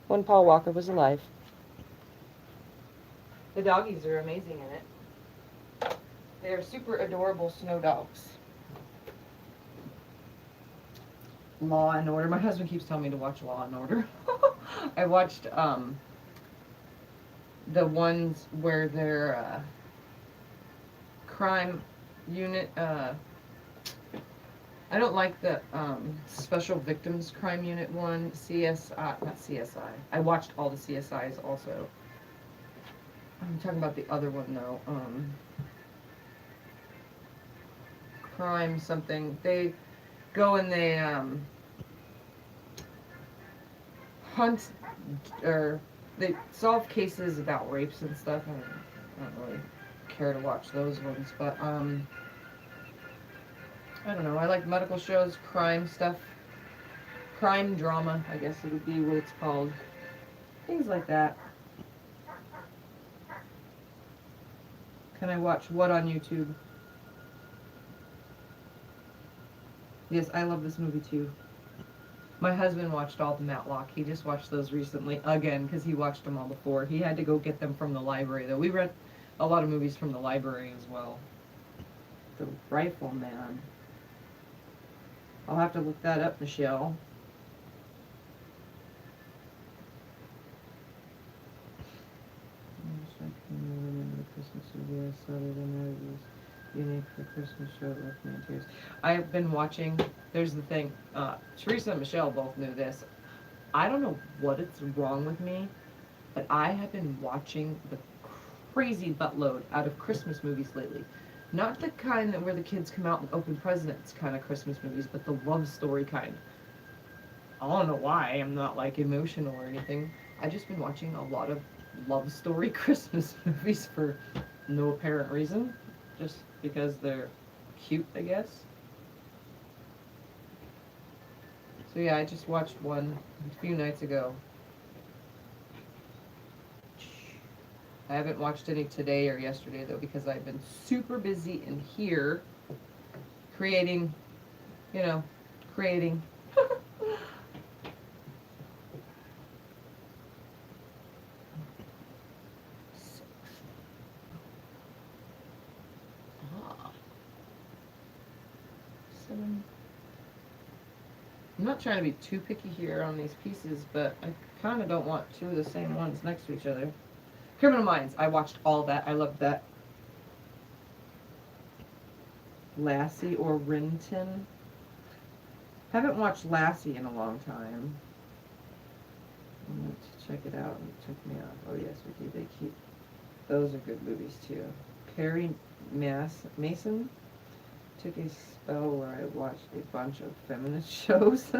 S1: When Paul Walker was alive. The doggies are amazing in it. They're super adorable snow dogs. Law and Order. My husband keeps telling me to watch Law and Order. I watched the ones where they're crime unit. I don't like the Special Victims Crime Unit one. CSI, not CSI. I watched all the CSIs also. I'm talking about the other one though. Crime something. They go and they hunt, or they solve cases about rapes and stuff. I don't really care to watch those ones, but I don't know. I like medical shows, crime stuff, crime drama, I guess it would be what it's called. Things like that. Can I watch what on YouTube? Yes, I love this movie too. My husband watched all the Matlock. He just watched those recently again because he watched them all before. He had to go get them from the library though. We read a lot of movies from the library as well. The Rifleman. I'll have to look that up, Michelle. Unique for Christmas show left me in tears. I've been watching, there's the thing, Teresa and Michelle both knew this. I don't know what is wrong with me, but I have been watching the crazy buttload out of Christmas movies lately. Not the kind that where the kids come out and open presents kind of Christmas movies, but the love story kind. I don't know why. I'm not like emotional or anything. I've just been watching a lot of love story Christmas movies for no apparent reason. Just because they're cute, I guess. So yeah, I just watched one a few nights ago. I haven't watched any today or yesterday though because I've been super busy in here creating, you know, creating. I'm not trying to be too picky here on these pieces, but I kind of don't want two of the same ones next to each other. Criminal Minds, I watched all that. I loved that. Lassie or Rinton. Haven't watched Lassie in a long time. I'm going to check it out and check me out. Oh yes, we do. They keep. Those are good movies too. Perry Mason. Took a spell where I watched a bunch of feminist shows.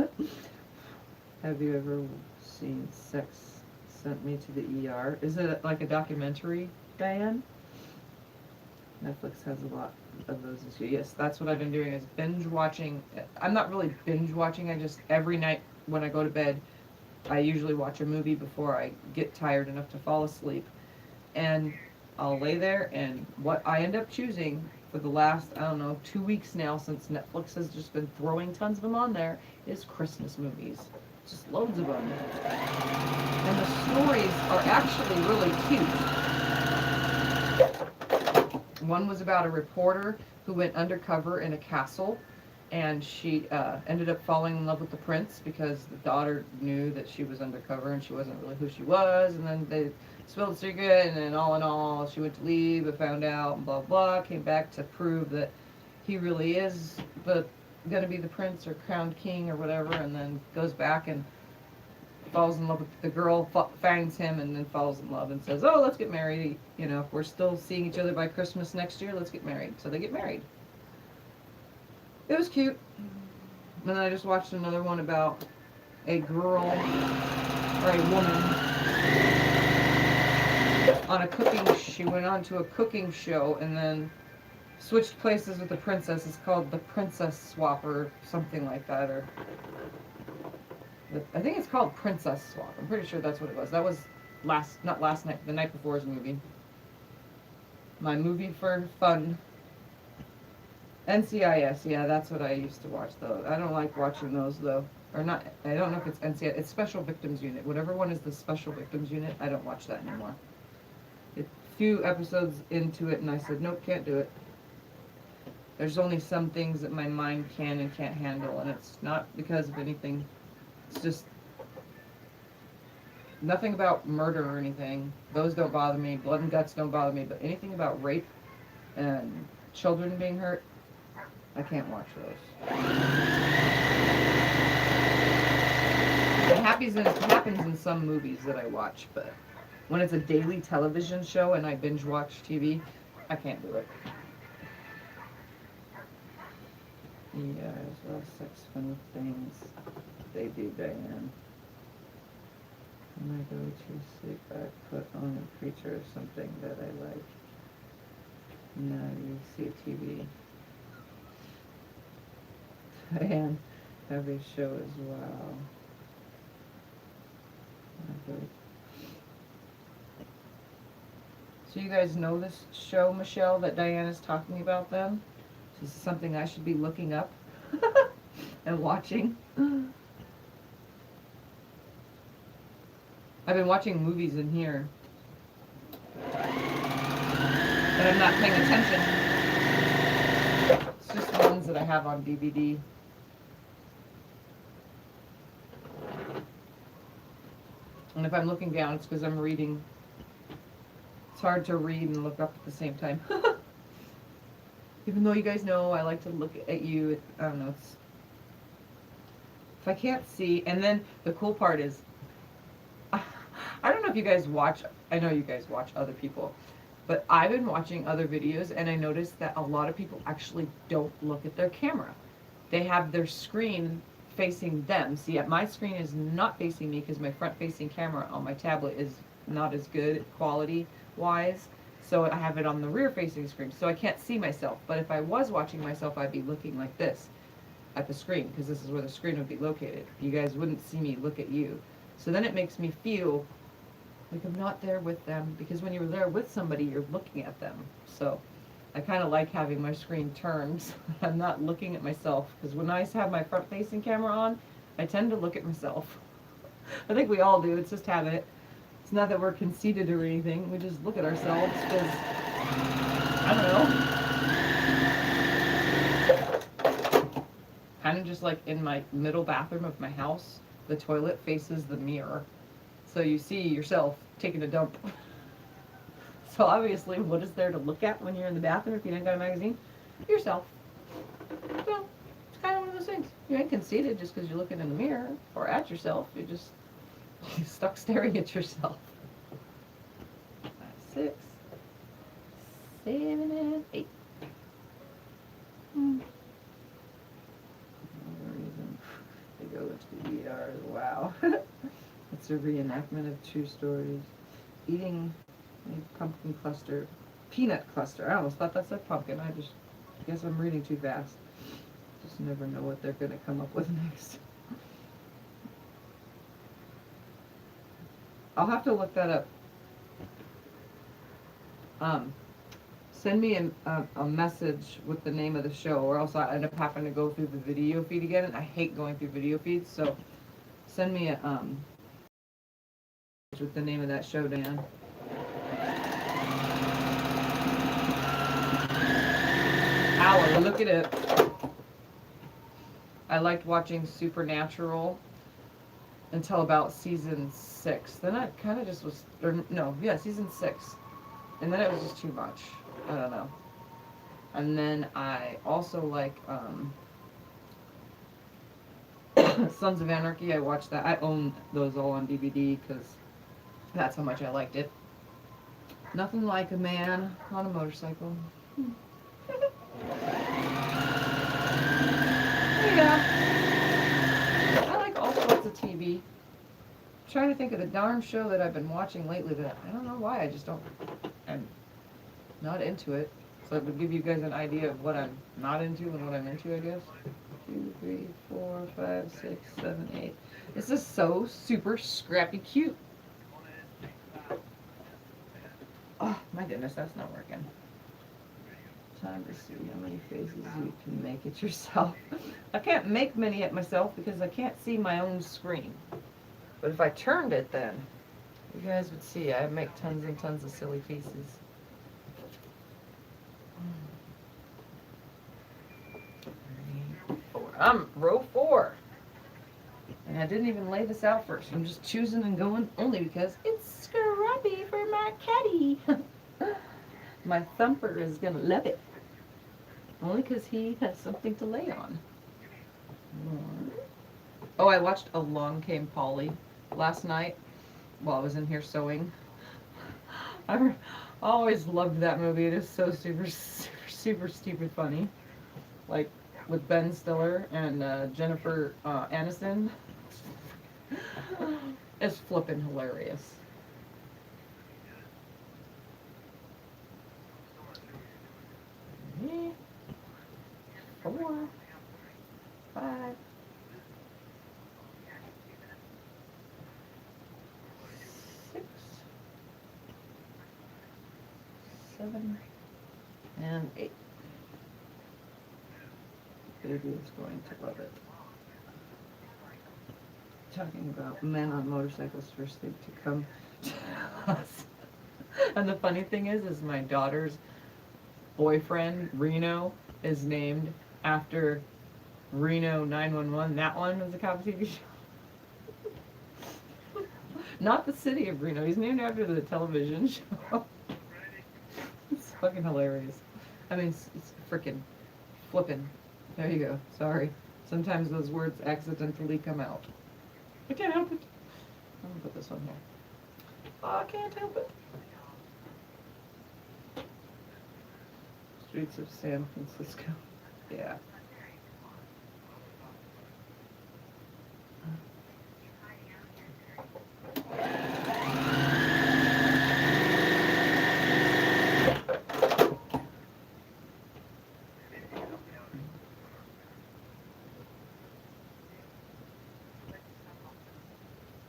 S1: Have you ever seen Sex Sent Me to the ER? Is it like a documentary, Diane? Netflix has a lot of those this year. Yes, that's what I've been doing is binge watching. I'm not really binge watching. I just, every night when I go to bed, I usually watch a movie before I get tired enough to fall asleep. And I'll lay there, and what I end up choosing for the last, I don't know, 2 weeks now, since Netflix has just been throwing tons of them on there, is Christmas movies. Just loads of them. And the stories are actually really cute. One was about a reporter who went undercover in a castle, and she ended up falling in love with the prince because the daughter knew that she was undercover and she wasn't really who she was, and then spilled the secret, and then all in all, she went to leave, but found out, and blah, blah, came back to prove that he really is gonna be the prince or crowned king or whatever, and then goes back and falls in love with the girl, finds him, and then falls in love and says, oh, let's get married. You know, if we're still seeing each other by Christmas next year, let's get married. So they get married. It was cute. And then I just watched another one about a girl or a woman on a cooking. She went on to a cooking show and then switched places with the princess. It's called The Princess Swap or something like that, or I think it's called Princess Swap. I'm pretty sure that's what it was. That was not last night, the night before's movie. My movie for fun. NCIS, yeah, that's what I used to watch though. I don't like watching those though. Or not, I don't know if it's NCIS, it's Special Victims Unit. Whatever one is the Special Victims Unit, I don't watch that anymore. A few episodes into it and I said, nope, can't do it. There's only some things that my mind can and can't handle, and it's not because of anything. It's just nothing about murder or anything. Those don't bother me. Blood and guts don't bother me, but anything about rape and children being hurt, I can't watch those. It happens in some movies that I watch, but when it's a daily television show and I binge watch TV, I can't do it. Yeah, as well as sex fun with things they do, Diane. When I go to sleep, I put on a preacher or something that I like. Now you see TV. Diane, every show as well. Okay. So you guys know this show, Michelle, that Diane is talking about then? This is something I should be looking up and watching. I've been watching movies in here, but I'm not paying attention. It's just the ones that I have on DVD. And if I'm looking down, it's because I'm reading. It's hard to read and look up at the same time. Even though you guys know I like to look at you, I don't know, it's, if I can't see, and then the cool part is, I don't know if you guys watch, I know you guys watch other people, but I've been watching other videos and I noticed that a lot of people actually don't look at their camera. They have their screen facing them. See, my screen is not facing me because my front-facing camera on my tablet is not as good quality-wise. So I have it on the rear-facing screen, so I can't see myself. But if I was watching myself, I'd be looking like this at the screen, because this is where the screen would be located. You guys wouldn't see me look at you. So then it makes me feel like I'm not there with them, because when you're there with somebody, you're looking at them. So I kind of like having my screen turned. I'm not looking at myself, because when I have my front-facing camera on, I tend to look at myself. I think we all do. It's just habit. It's not that we're conceited or anything. We just look at ourselves because, I don't know. Kind of just like in my middle bathroom of my house, the toilet faces the mirror. So you see yourself taking a dump. So obviously, what is there to look at when you're in the bathroom if you ain't got a magazine? Yourself. So it's kind of one of those things. You ain't conceited just because you're looking in the mirror or at yourself. You're stuck staring at yourself. 5, 6, 7, and 8. Another reason they go into the ER. Wow. It's a reenactment of true stories. Eating a pumpkin cluster, peanut cluster. I almost thought that said pumpkin. I guess I'm reading too fast. Just never know what they're going to come up with next. I'll have to look that up. Send me a message with the name of the show, or else I end up having to go through the video feed again, and I hate going through video feeds, so send me a with the name of that show, Dan. Hour, look at it. I liked watching Supernatural until about season 6. Then I kind of just was, or no, yeah, season 6. And then it was just too much. I don't know. And then I also like Sons of Anarchy. I watched that. I own those all on DVD because that's how much I liked it. Nothing like a man on a motorcycle. Yeah. I like all sorts of TV. I'm trying to think of the darn show that I've been watching lately that I don't know why I just don't. I'm not into it. So it would give you guys an idea of what I'm not into and what I'm into, I guess. 2, 3, 4, 5, 6, 7, 8. This is so super scrappy cute. Oh my goodness, that's not working. Time to see how many faces you can make it yourself. I can't make many at myself because I can't see my own screen. But if I turned it then, you guys would see I make tons and tons of silly faces. I'm row 4. And I didn't even lay this out first. I'm just choosing and going only because it's scrappy for my caddy. My thumper is gonna love it. Only because he has something to lay on. Oh, I watched Along Came Polly last night while I was in here sewing. I always loved that movie. It is so super, super, super stupid funny. Like with Ben Stiller and Jennifer Aniston. It's flippin' hilarious. Yeah. 4, 5, 6, 7, and 8. Baby is going to love it. Talking about men on motorcycles first thing to come to us. And the funny thing is my daughter's boyfriend, Reno, is named after Reno 911. That one was a cop TV show. Not the city of Reno. He's named after the television show. It's fucking hilarious. I mean, it's freaking flippin'. There you go. Sorry. Sometimes those words accidentally come out. I can't help it. I'm gonna put this on here. Oh, I can't help it. Streets of San Francisco. Yeah.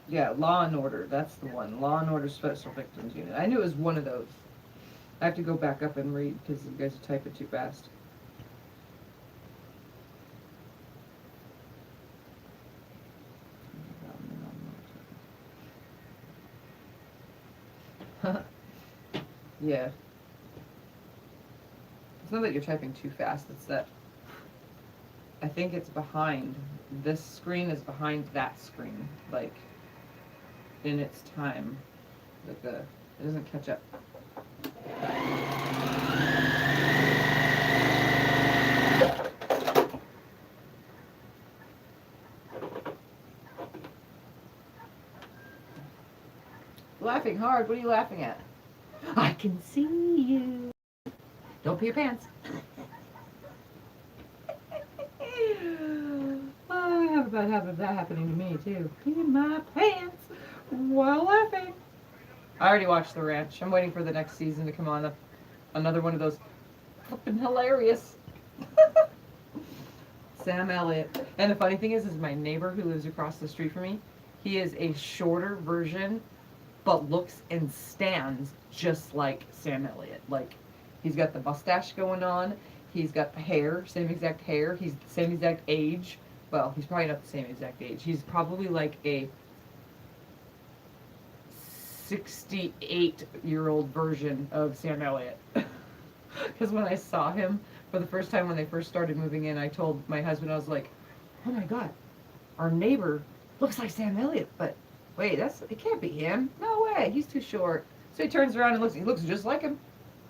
S1: Yeah, Law and Order. That's the one. Law and Order Special Victims Unit. I knew it was one of those. I have to go back up and read because you guys are typing too fast. Yeah. It's not that you're typing too fast, it's that I think it's behind. This screen is behind that screen, like in its time. Like it doesn't catch up. Laughing hard, what are you laughing at? I can see you. Don't pee your pants. I have a bad habit of that happening to me too. Peeing my pants while laughing. I already watched The Ranch. I'm waiting for the next season to come on. Another one of those flippin' hilarious. Sam Elliott. And the funny thing is my neighbor who lives across the street from me, he is a shorter version, but looks and stands just like Sam Elliott. Like, he's got the mustache going on. He's got the hair, same exact hair. He's the same exact age. Well, he's probably not the same exact age. He's probably like a 68-year-old version of Sam Elliott. Because when I saw him for the first time when they first started moving in, I told my husband, I was like, oh my God, our neighbor looks like Sam Elliott, but wait, it can't be him. No way, he's too short. So he turns around and looks, he looks just like him,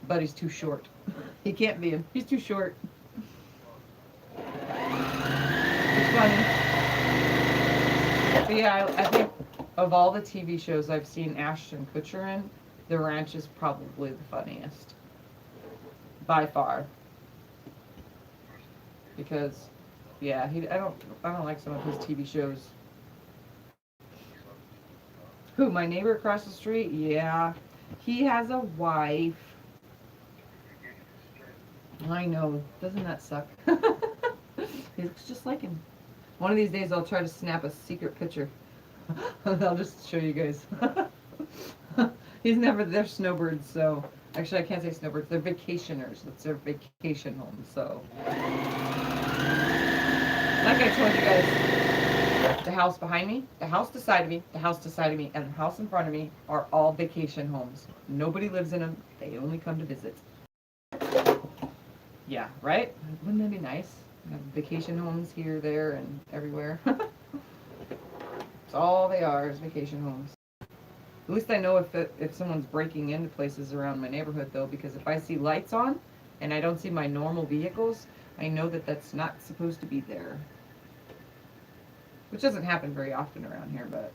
S1: but he's too short. He can't be him. He's too short. It's funny. But yeah, I think of all the TV shows I've seen Ashton Kutcher in, The Ranch is probably the funniest. By far. Because, yeah, I don't like some of his TV shows. Who, my neighbor across the street? Yeah. He has a wife. I know. Doesn't that suck? He looks just like him. One of these days I'll try to snap a secret picture. I'll just show you guys. They're snowbirds, so. Actually, I can't say snowbirds. They're vacationers. That's their vacation home, so. Like I told you guys, the house behind me, the house to the side of me, the house to the side of me, and the house in front of me are all vacation homes. Nobody lives in them. They only come to visit. Yeah, right? Wouldn't that be nice? Have vacation homes here, there, and everywhere. That's all they are, is vacation homes. At least I know if someone's breaking into places around my neighborhood, though, because if I see lights on and I don't see my normal vehicles, I know that that's not supposed to be there. Which doesn't happen very often around here, but...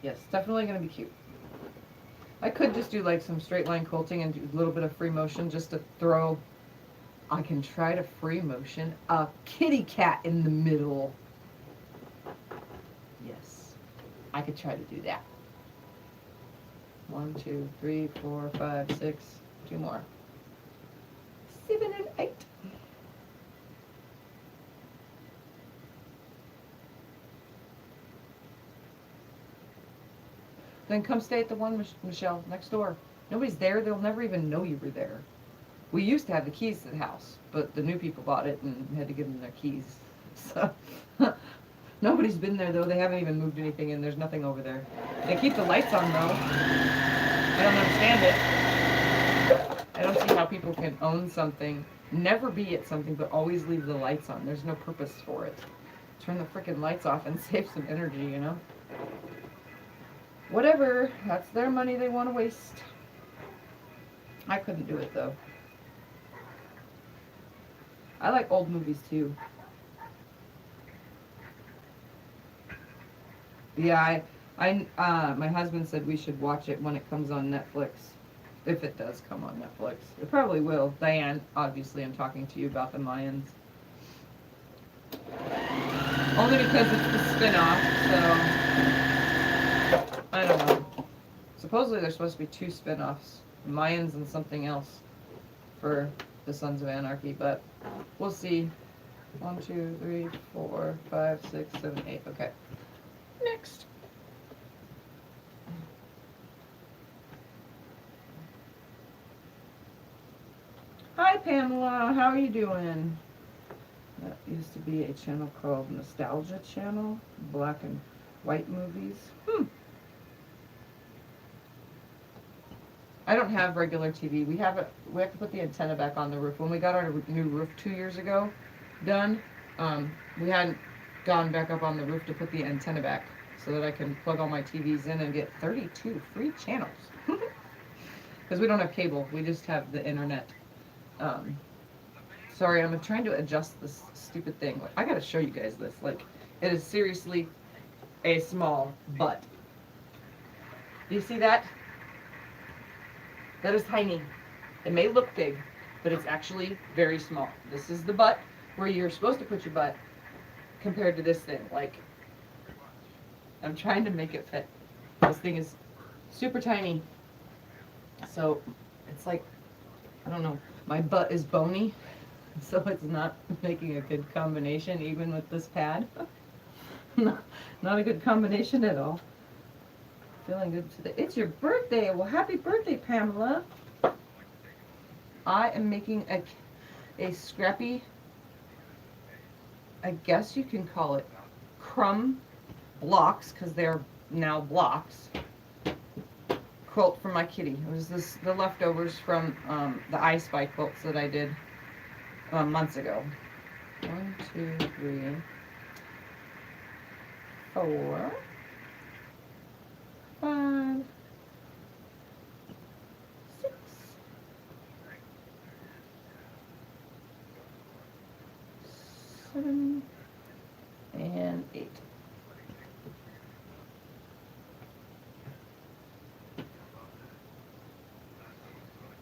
S1: Yes, definitely going to be cute. I could just do like some straight line quilting and do a little bit of free motion just to throw... I can try to free motion a kitty cat in the middle. Yes, I could try to do that. 1, 2, 3, 4, 5, 6, 2 more. 7 and 8. Then come stay at the one, Michelle, next door. Nobody's there. They'll never even know you were there. We used to have the keys to the house, but the new people bought it and had to give them their keys. So nobody's been there, though. They haven't even moved anything in. There's nothing over there. They keep the lights on, though. I don't understand it. I don't see how people can own something, never be at something, but always leave the lights on. There's no purpose for it. Turn the frickin' lights off and save some energy, you know? Whatever. That's their money they want to waste. I couldn't do it, though. I like old movies, too. Yeah, my husband said we should watch it when it comes on Netflix. If it does come on Netflix. It probably will. Diane, obviously I'm talking to you about the Mayans. Only because it's the spin-off, so... I don't know. Supposedly there's supposed to be 2 spin-offs. Mayans and something else for the Sons of Anarchy, but we'll see. 1, 2, 3, 4, 5, 6, 7, 8. Okay. Next. Hi Pamela, how are you doing? That used to be a channel called Nostalgia Channel, black and white movies. I don't have regular TV. We have to put the antenna back on the roof. When we got our new roof 2 years ago done, we hadn't gone back up on the roof to put the antenna back so that I can plug all my TVs in and get 32 free channels. Because we don't have cable. We just have the internet. Sorry, I'm trying to adjust this stupid thing. I gotta show you guys this. Like, it is seriously a small butt. Do you see that? That is tiny. It may look big, but it's actually very small. This is the butt where you're supposed to put your butt compared to this thing. Like, I'm trying to make it fit. This thing is super tiny. So, it's like, I don't know, my butt is bony, so it's not making a good combination even with this pad. Not a good combination at all. Feeling good today. It's your birthday. Well, happy birthday, Pamela. I am making a scrappy, I guess you can call it crumb blocks, because they're now blocks. quilt for my kitty. It was the leftovers from the I Spy quilts that I did months ago. 1, 2, 3, 4, 5, 6, 7, and 8.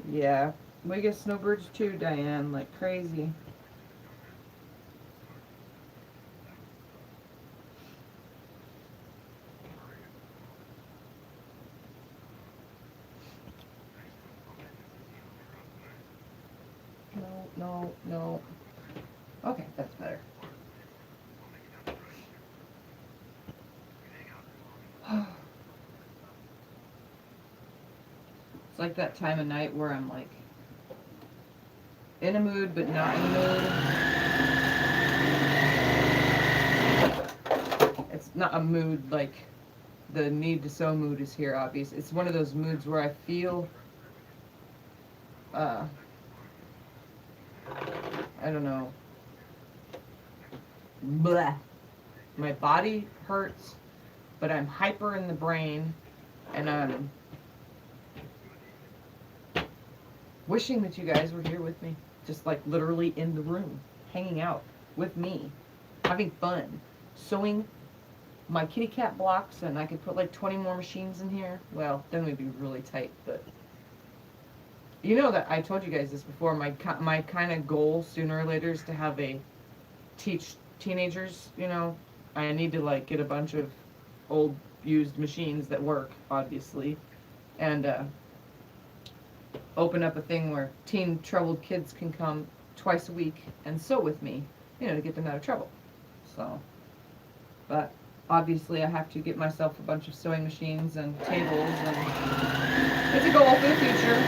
S1: Yeah, we get snowbirds too, Diane, like crazy. No, no, no. Okay, that's better. It's like that time of night where I'm like in a mood but not in a mood. It's not a mood like the need to sew mood is here, obvious. It's one of those moods where I feel I don't know, bleh. My body hurts, but I'm hyper in the brain, and I'm wishing that you guys were here with me, just like literally in the room, hanging out with me, having fun, sewing my kitty cat blocks, and I could put like 20 more machines in here. Well, then we'd be really tight, but you know that I told you guys this before. My kind of goal sooner or later is to have teach teenagers. You know, I need to like get a bunch of old used machines that work, obviously, and open up a thing where teen troubled kids can come twice a week and sew with me, you know, to get them out of trouble. So, but obviously I have to get myself a bunch of sewing machines and tables, and it's a goal for the future.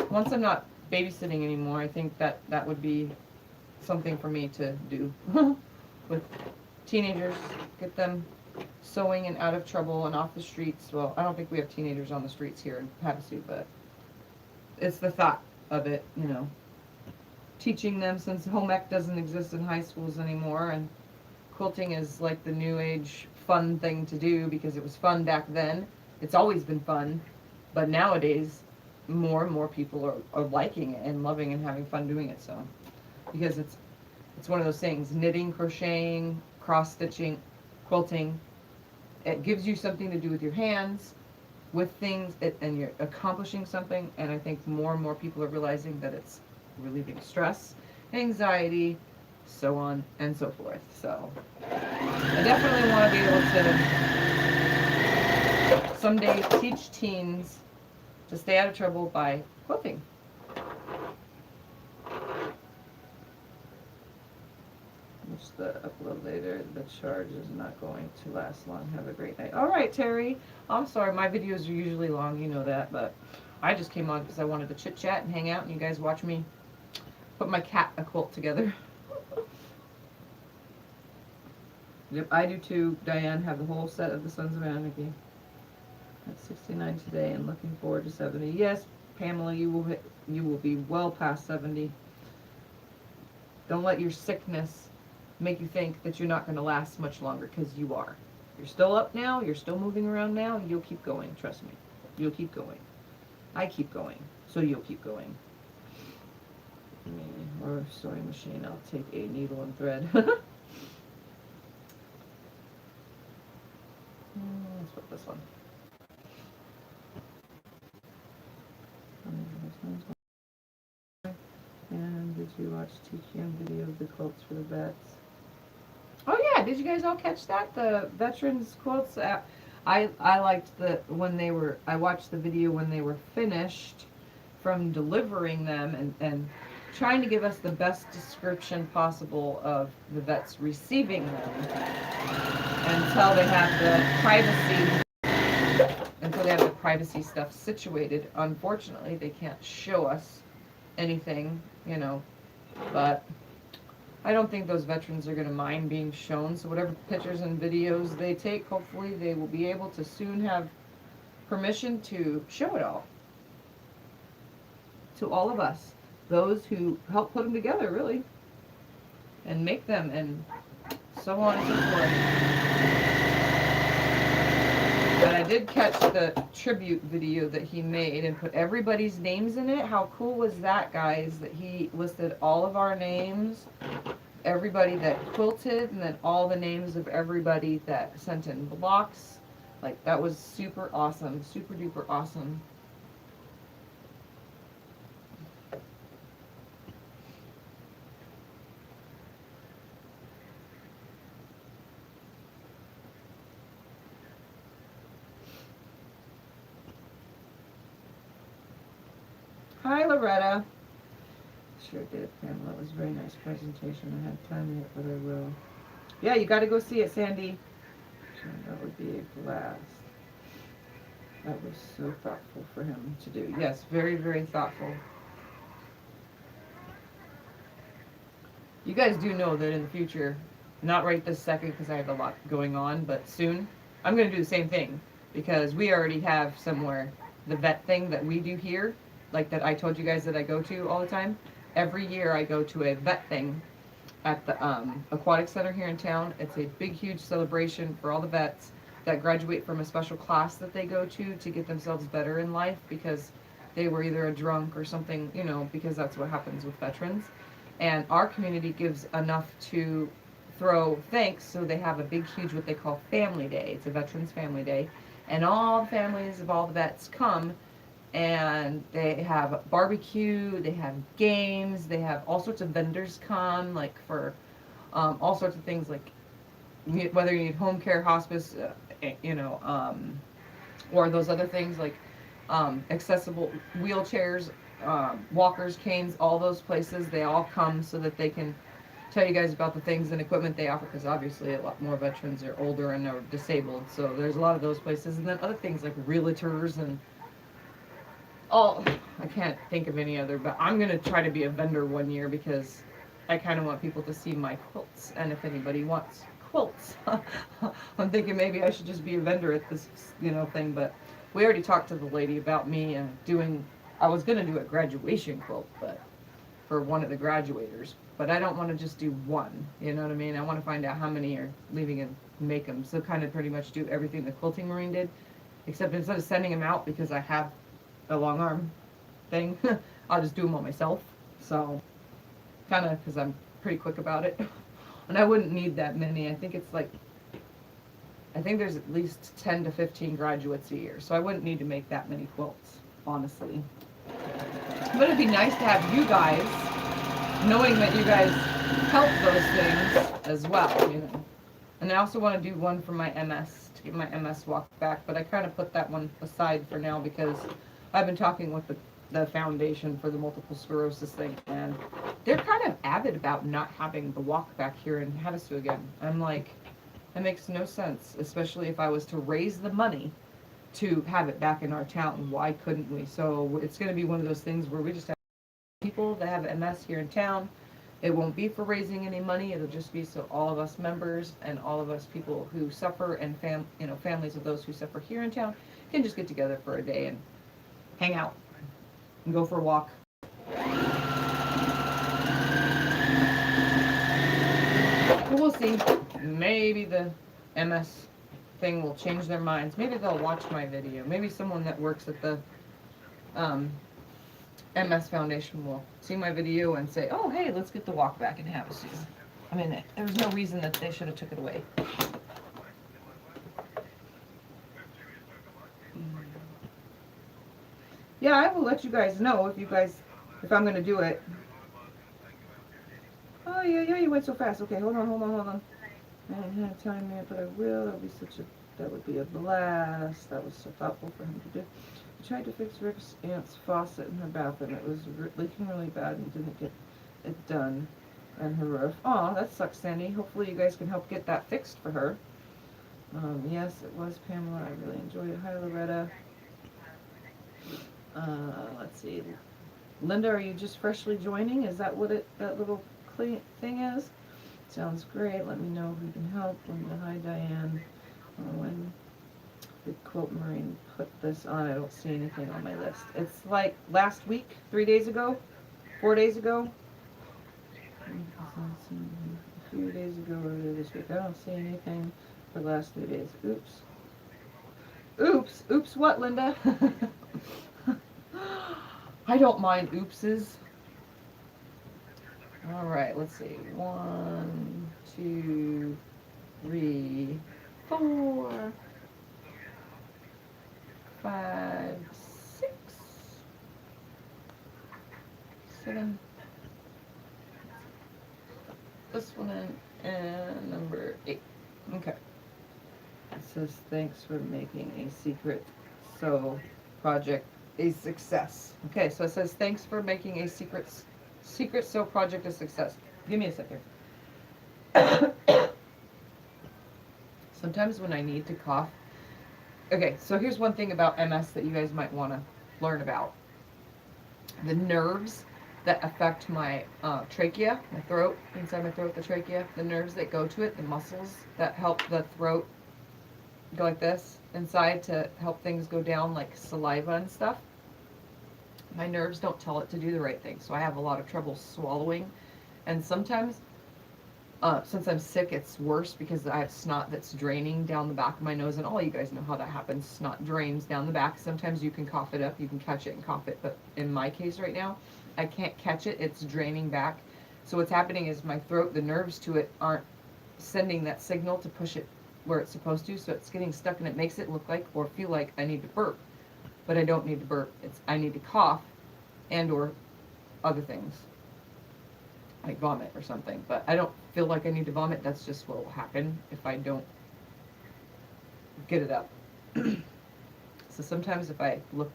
S1: Once I'm not babysitting anymore, I think that would be something for me to do with teenagers, get them sewing and out of trouble and off the streets. Well, I don't think we have teenagers on the streets here in Havasu, but it's the thought of it, you know. Teaching them, since home ec doesn't exist in high schools anymore, and quilting is like the new age fun thing to do because it was fun back then. It's always been fun, but nowadays more and more people are liking it and loving and having fun doing it. So, because it's one of those things, knitting, crocheting, cross stitching, quilting, it gives you something to do with your hands, with things, and you're accomplishing something. And I think more and more people are realizing that it's relieving stress, anxiety, so on and so forth. So I definitely want to be able to someday teach teens to stay out of trouble by quilting. Which the upload later, the charge is not going to last long. Have a great night. All right, Terry. I'm sorry, my videos are usually long, you know that, but I just came on because I wanted to chit chat and hang out, and you guys watch me put my cat a quilt together. Yep, I do too. Diane, have the whole set of the Sons of Anarchy. At 69 today and looking forward to 70. Yes, Pamela, you will be well past 70. Don't let your sickness make you think that you're not going to last much longer, because you are. You're still up now, you're still moving around now, you'll keep going, trust me. You'll keep going. I keep going, so you'll keep going. Or sewing machine, I'll take a needle and thread. Let's put this one. And did you watch TQM video of the quilts for the vets? Oh yeah, did you guys all catch that? The veterans quilts. I liked I watched the video when they were finished from delivering them and trying to give us the best description possible of the vets receiving them until they have the privacy stuff situated. Unfortunately, they can't show us anything, you know, but I don't think those veterans are going to mind being shown. So whatever pictures and videos they take, hopefully they will be able to soon have permission to show it all to all of us, those who helped put them together, really, and make them, and so on and so forth. And I did catch the tribute video that he made and put everybody's names in it. How cool was that, guys, that he listed all of our names, everybody that quilted, and then all the names of everybody that sent in blocks. Like, that was super awesome, super duper awesome. Hi, Loretta. Sure did, Pamela. It was a very nice presentation. I had time yet, but I will. Yeah, you got to go see it, Sandy. Sure, that would be a blast. That was so thoughtful for him to do. Yes, very, very thoughtful. You guys do know that in the future, not right this second because I have a lot going on, but soon, I'm going to do the same thing because we already have somewhere the vet thing that we do here, like that I told you guys that I go to all the time. Every year I go to a vet thing at the aquatic center here in town. It's a big, huge celebration for all the vets that graduate from a special class that they go to get themselves better in life because they were either a drunk or something, you know, because that's what happens with veterans. And our community gives enough to throw thanks, so they have a big, huge, what they call family day. It's a Veterans Family Day. And all the families of all the vets come, and they have barbecue, they have games, they have all sorts of vendors come, like for all sorts of things, like whether you need home care, hospice, you know, or those other things like accessible wheelchairs, walkers, canes, all those places, they all come so that they can tell you guys about the things and equipment they offer, because obviously a lot more veterans are older and are disabled, so there's a lot of those places. And then other things like realtors and all, I can't think of any other, but I'm going to try to be a vendor one year because I kind of want people to see my quilts, and if anybody wants quilts, I'm thinking maybe I should just be a vendor at this, you know, thing. But we already talked to the lady about me doing, I was going to do a graduation quilt, but for one of the graduators, but I don't want to just do one, you know what I mean? I want to find out how many are leaving and make them, so kind of pretty much do everything the Quilting Marine did, except instead of sending them out because I have a long arm thing, I'll just do them all myself, so kind of, because I'm pretty quick about it. And I wouldn't need that many. I think it's like, I think there's at least 10 to 15 graduates a year, so I wouldn't need to make that many quilts, honestly. But it'd be nice to have you guys, knowing that you guys help those things as well, you know. And I also want to do one for my MS, to get my MS walk back, but I kind of put that one aside for now because I've been talking with the foundation for the multiple sclerosis thing, and they're kind of avid about not having the walk back here in Havasu again. I'm like, that makes no sense, especially if I was to raise the money to have it back in our town. Why couldn't we? So it's going to be one of those things where we just have people that have MS here in town. It won't be for raising any money. It'll just be so all of us members and all of us people who suffer and families of those who suffer here in town can just get together for a day and hang out and go for a walk. But we'll see. Maybe the MS thing will change their minds. Maybe they'll watch my video. Maybe someone that works at the MS Foundation will see my video and say, oh, hey, let's get the walk back in Havasu. I mean, there's no reason that they should have took it away. Yeah, I will let you guys know if I'm going to do it. Oh, yeah, you went so fast. Okay, hold on. I don't have time yet, but I will. That would be a blast. That was so thoughtful for him to do. I tried to fix Rick's aunt's faucet in her bathroom. It was leaking really bad and didn't get it done. And her roof. Aw, that sucks, Sandy. Hopefully you guys can help get that fixed for her. Yes, it was Pamela. I really enjoyed it. Hi, Loretta. Let's see. Linda, are you just freshly joining? Is that what that little thing is? Sounds great. Let me know if we can help. Linda, hi, Diane.
S2: did Quilt Marine put this on? I don't see anything on my list. It's like last week, 3 days ago, 4 days ago. A few days ago earlier this week. I don't see anything for the last 3 days. Oops. Oops. Oops what, Linda? I don't mind oopses. Alright, let's see. 1, 2, 3, 4, 5, 6, 7. This one in, and number 8. Okay. It says thanks for making a secret sew project a success. Okay, so it says thanks for making a secret sew project a success. Give me a second. Sometimes when I need to cough. Okay, so here's one thing about MS that you guys might want to learn about. The nerves that affect my trachea, my throat, inside my throat, the trachea, the nerves that go to it, the muscles that help the throat go like this inside to help things go down like saliva and stuff. My nerves don't tell it to do the right thing, so I have a lot of trouble swallowing. And sometimes, since I'm sick, it's worse because I have snot that's draining down the back of my nose, and all you guys know how that happens. Snot drains down the back. Sometimes you can cough it up, you can catch it and cough it, but in my case right now, I can't catch it, it's draining back. So what's happening is my throat, the nerves to it aren't sending that signal to push it where it's supposed to, so it's getting stuck, and it makes it look like or feel like I need to burp. But I don't need to burp, I need to cough and or other things, like vomit or something. But I don't feel like I need to vomit, that's just what will happen if I don't get it up. So sometimes if I look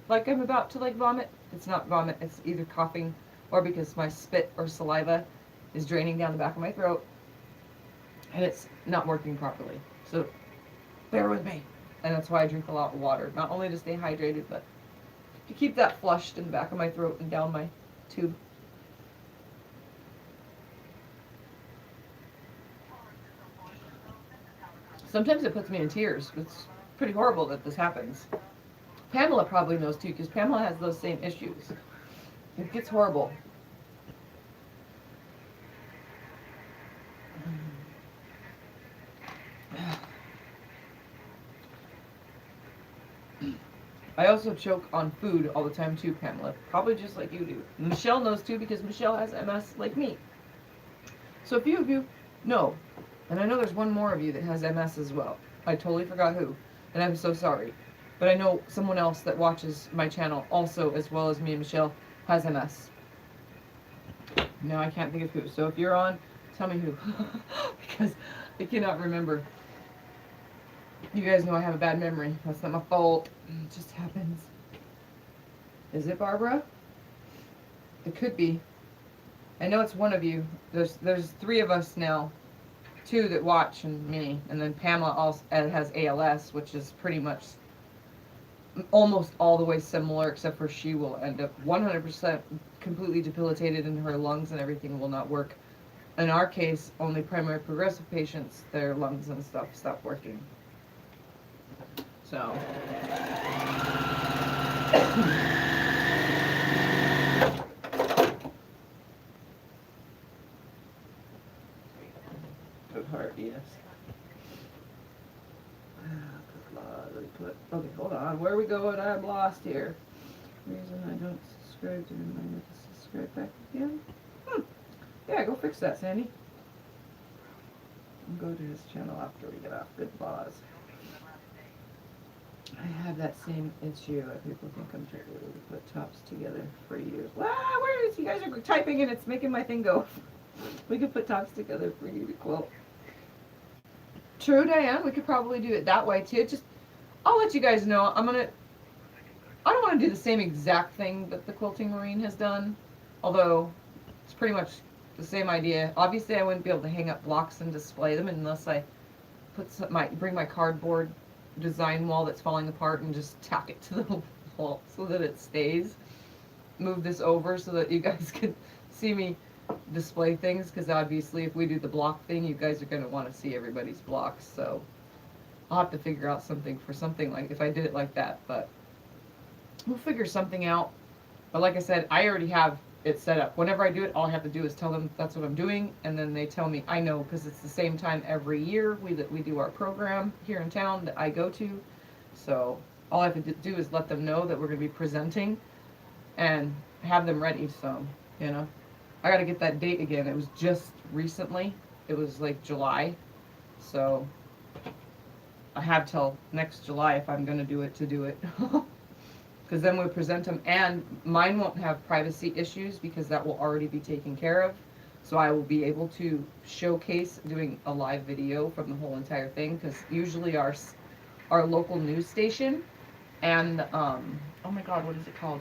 S2: like I'm about to like vomit, it's not vomit, it's either coughing or because my spit or saliva is draining down the back of my throat and it's not working properly. So bear with me. And that's why I drink a lot of water, not only to stay hydrated, but to keep that flushed in the back of my throat and down my tube. Sometimes it puts me in tears. It's pretty horrible that this happens. Pamela probably knows too, because Pamela has those same issues. It gets horrible. I also choke on food all the time too, Pamela. Probably just like you do. Michelle knows too, because Michelle has MS like me. So a few of you know, and I know there's one more of you that has MS as well. I totally forgot who, and I'm so sorry. But I know someone else that watches my channel also, as well as me and Michelle, has MS. Now I can't think of who. So if you're on, tell me who. Because I cannot remember. You guys know I have a bad memory. That's not my fault. It just happens. Is it Barbara? It could be. I know it's one of you. There's 3 of us now. 2 that watch and me. And then Pamela also has ALS, which is pretty much almost all the way similar, except for she will end up 100% completely debilitated and her lungs and everything will not work. In our case, only primary progressive patients, their lungs and stuff stop working. So good heart, yes. Okay, hold on. Where are we going? I'm lost here. Reason I don't subscribe to remind me to subscribe back again. Yeah, go fix that, Sandy. And go to his channel after we get off. Good laws. I have that same issue. People think I'm trying to put tops together for years. Wow, where is you guys are typing and it's making my thing go. We could put tops together for you to quilt. True, Diane. We could probably do it that way too. Just, I'll let you guys know. I don't want to do the same exact thing that the Quilting Marine has done, although it's pretty much the same idea. Obviously, I wouldn't be able to hang up blocks and display them unless I bring my cardboard design wall that's falling apart and just tack it to the wall so that it stays. Move this over so that you guys can see me display things, because obviously if we do the block thing, you guys are going to want to see everybody's blocks. So
S1: I'll have to figure out something for something like if I did it like that, but we'll figure something out. But like I said, I already have it set up. Whenever I do it, all I have to do is tell them that's what I'm doing, and then they tell me. I know because it's the same time every year we do our program here in town that I go to. So all I have to do is let them know that we're going to be presenting and have them ready. So, you know, I got to get that date again. It was just recently. It was like July. So I have till next July if I'm going to do it to do it. Because then we present them, and mine won't have privacy issues because that will already be taken care of. So I will be able to showcase doing a live video from the whole entire thing, because usually our local news station and oh my God, what is it called?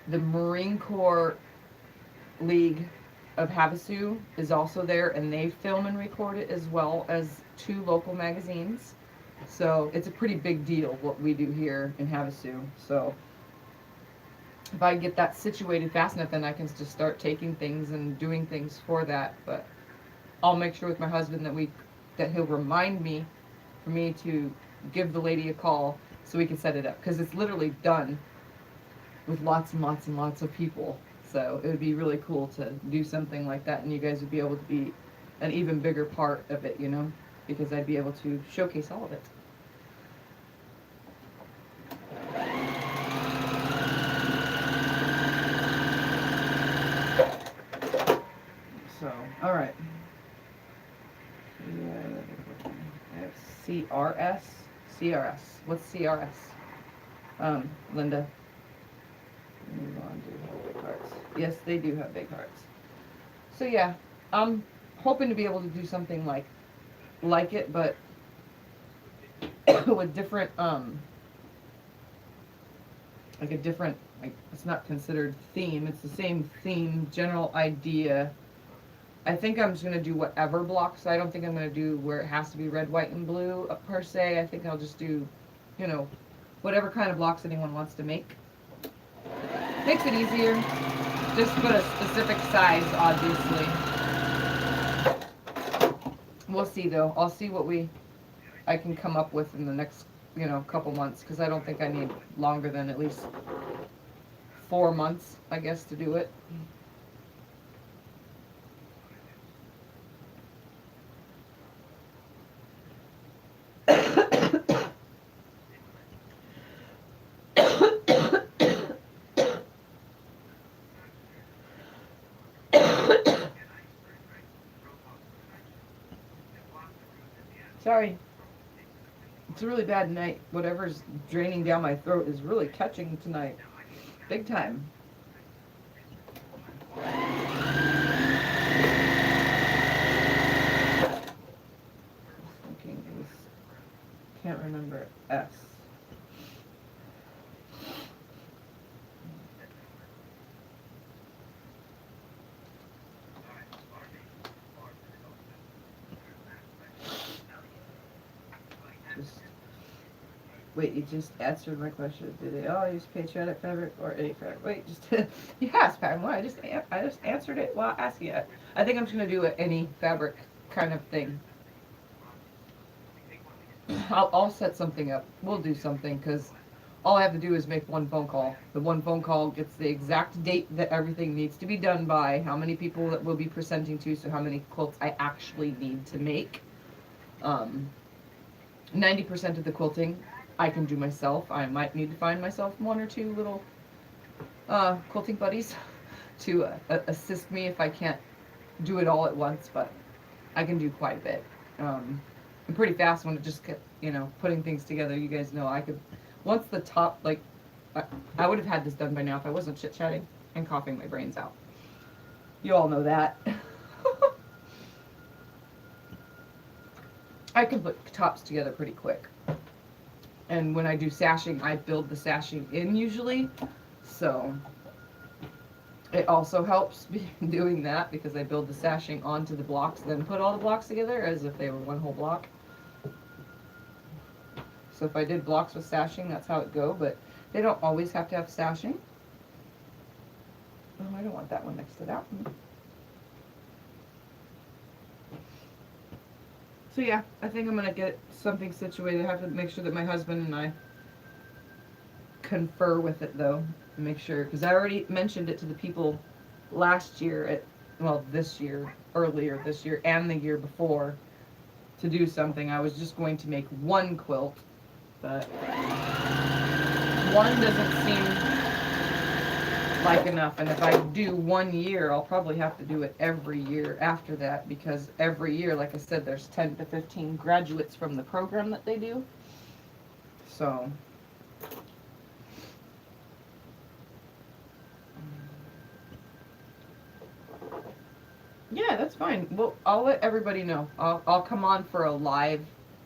S1: The Marine Corps League of Havasu is also there, and they film and record it as well as 2 local magazines. So it's a pretty big deal what we do here in Havasu. So if I get that situated fast enough, then I can just start taking things and doing things for that. But I'll make sure with my husband that he'll remind me for me to give the lady a call so we can set it up, because it's literally done with lots and lots and lots of people. So it would be really cool to do something like that, and you guys would be able to be an even bigger part of it, you know, because I'd be able to showcase all of it. So, all right. I have CRS. CRS. What's CRS? Linda. Move on to big hearts. Yes, they do have big hearts. So yeah, I'm hoping to be able to do something like it, but with different like a different, like, it's not considered theme. It's the same theme, general idea. I think I'm just gonna do whatever blocks. I don't think I'm gonna do where it has to be red, white, and blue per se. I think I'll just do, you know, whatever kind of blocks anyone wants to make. Makes it easier. Just put a specific size, obviously. We'll see though. I'll see what I can come up with in the next, you know, couple months, because I don't think I need longer than at least 4 months, I guess, to do it. Sorry. It's a really bad night. Whatever's draining down my throat is really catching tonight. Big time. Thinking it was, can't remember S. Wait, you just answered my question. Do they all use patriotic fabric or any fabric? Wait, just you asked, Pam. Why? I just answered it while asking it. I think I'm just gonna do any fabric kind of thing. I'll set something up. We'll do something, because all I have to do is make one phone call. The one phone call gets the exact date that everything needs to be done by, how many people that we'll be presenting to, so how many quilts I actually need to make. 90% of the quilting I can do myself. I might need to find myself 1 or 2 little quilting buddies to assist me if I can't do it all at once, but I can do quite a bit. I'm pretty fast when it just, you know, putting things together. You guys know I could, once the top, like, I would have had this done by now if I wasn't chit-chatting and coughing my brains out. You all know that. I can put tops together pretty quick. And when I do sashing, I build the sashing in usually. So it also helps doing that, because I build the sashing onto the blocks, then put all the blocks together as if they were one whole block. So if I did blocks with sashing, that's how it go, but they don't always have to have sashing. Oh, I don't want that one next to that one. So yeah, I think I'm gonna get something situated. I have to make sure that my husband and I confer with it though. Make sure, because I already mentioned it to the people last year this year, earlier this year and the year before, to do something. I was just going to make one quilt, but one doesn't seem like enough, and if I do 1 year, I'll probably have to do it every year after that, because every year, like I said, there's 10 to 15 graduates from the program that they do. So yeah, that's fine. Well, I'll let everybody know. I'll come on for a live,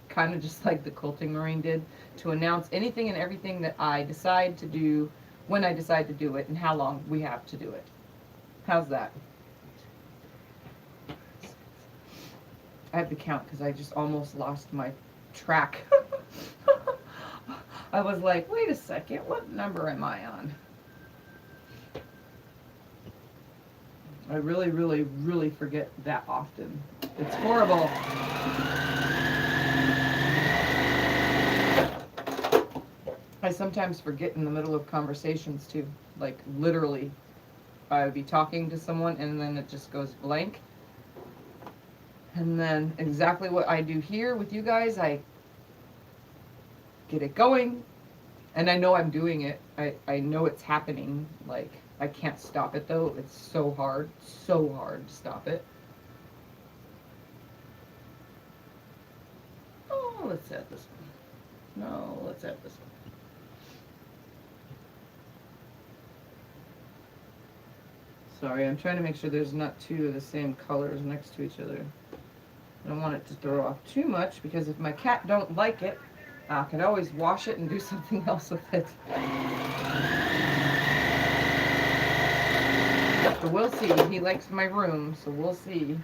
S1: kind of just like the Quilting Marine did, to announce anything and everything that I decide to do, when I decide to do it, and how long we have to do it. How's that? I have to count because I just almost lost my track. I was like, wait a second, what number am I on? I really, really, really forget that often. It's horrible. I sometimes forget in the middle of conversations too. Like literally, I would be talking to someone and then it just goes blank. And then exactly what I do here with you guys, I get it going, and I know I'm doing it. I know it's happening. Like, I can't stop it though. It's so hard to stop it. Oh, let's add this one. No, let's add this one. Sorry, I'm trying to make sure there's not two of the same colors next to each other. I don't want it to throw off too much, because if my cat don't like it, I can always wash it and do something else with it. So we'll see. He likes my room, so we'll see.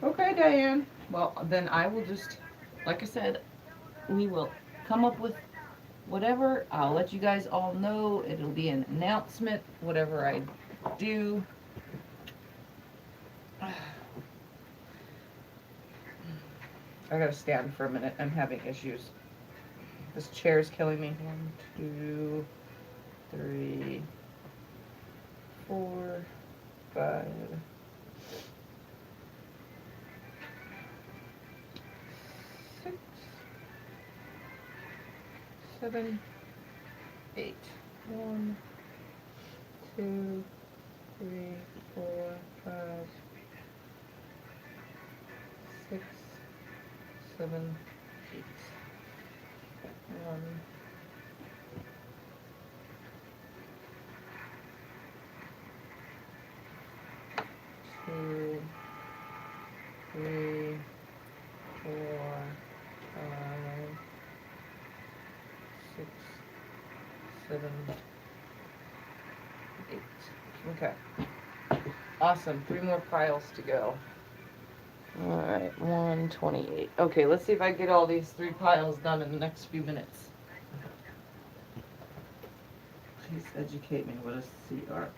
S1: Okay, Diane. Well, then I will just, like I said, we will come up with whatever. I'll let you guys all know. It'll be an announcement, whatever I do. I gotta stand for a minute. I'm having issues. This chair is killing me. 1, 2, 3, 4, 5, 6, 7, 8. 1, 2, 3, 4, 5, 6, 7, 8. 1, 2, 3, 4, 5, 6, 7, 8. Okay. Awesome. 3 more piles to go. Alright, 128. Okay, let's see if I get all these 3 piles done in the next few minutes. Please educate me. What is CRS?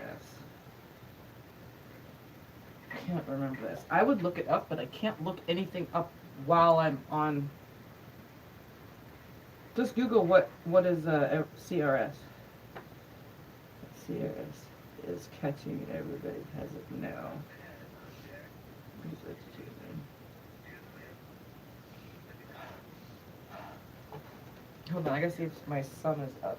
S1: I can't remember this. I would look it up, but I can't look anything up while I'm on. Just Google what is CRS. CRS is catching. Everybody has it now. Please educate me. Hold on, I gotta see if my sun is up.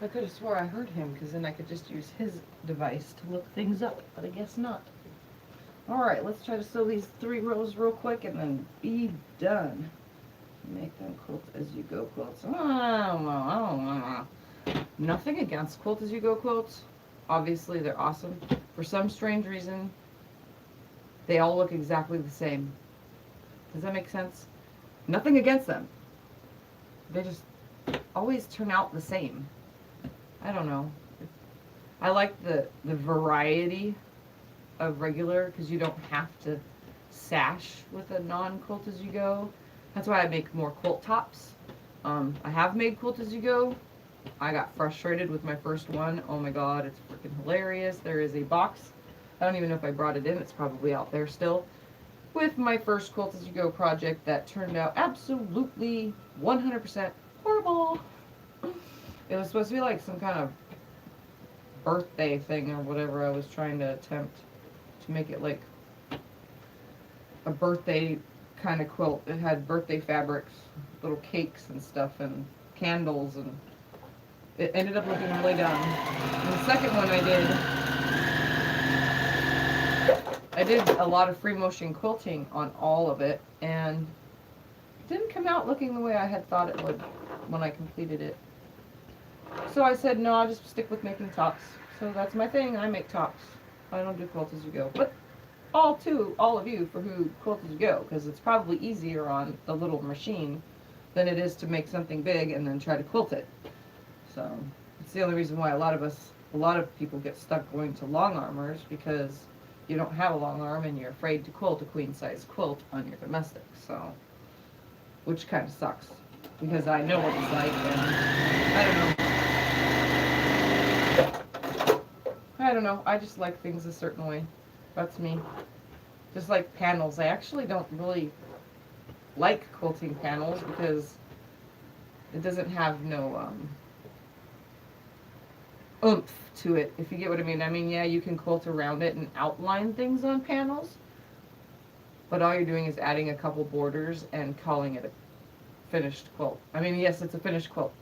S1: I could have swore I heard him, because then I could just use his device to look things up, but I guess not. Alright, let's try to sew these 3 rows real quick and then be done. Make them quilt as you go quilts. I don't know. Nothing against quilt as you go quilts. Obviously, they're awesome. For some strange reason, they all look exactly the same. Does that make sense? Nothing against them. They just always turn out the same.
S2: I don't know. I like the variety of regular because you don't have to sash with a non-quilt as you go. That's why I make more quilt tops. I have made quilt as you go. I got frustrated with my first one. Oh my god, it's freaking hilarious. There is a box. I don't even know if I brought it in. It's probably out there still. With my first quilt as you go project that turned out absolutely 100% horrible. It was supposed to be like some kind of birthday thing or whatever. I was trying to attempt to make it like a birthday kind of quilt. It had birthday fabrics, little cakes and stuff, and candles, and it ended up looking really dumb. And the second one I did a lot of free motion quilting on all of it, and it didn't come out looking the way I had thought it would when I completed it. So I said, no, I'll just stick with making tops. So that's my thing. I make tops. I don't do quilt as you go. But all of you for who quilt as you go, because it's probably easier on the little machine than it is to make something big and then try to quilt it. So it's the only reason why a lot of people get stuck going to long armors, because you don't have a long arm and you're afraid to quilt a queen size quilt on your domestic. So, which kind of sucks, because I know what it's like, and I don't know. I just like things a certain way. That's me. Just like panels. I actually don't really like quilting panels because it doesn't have no oomph to it, if you get what I mean. I mean, yeah, you can quilt around it and outline things on panels, but all you're doing is adding a couple borders and calling it a finished quilt. I mean, yes, it's a finished quilt.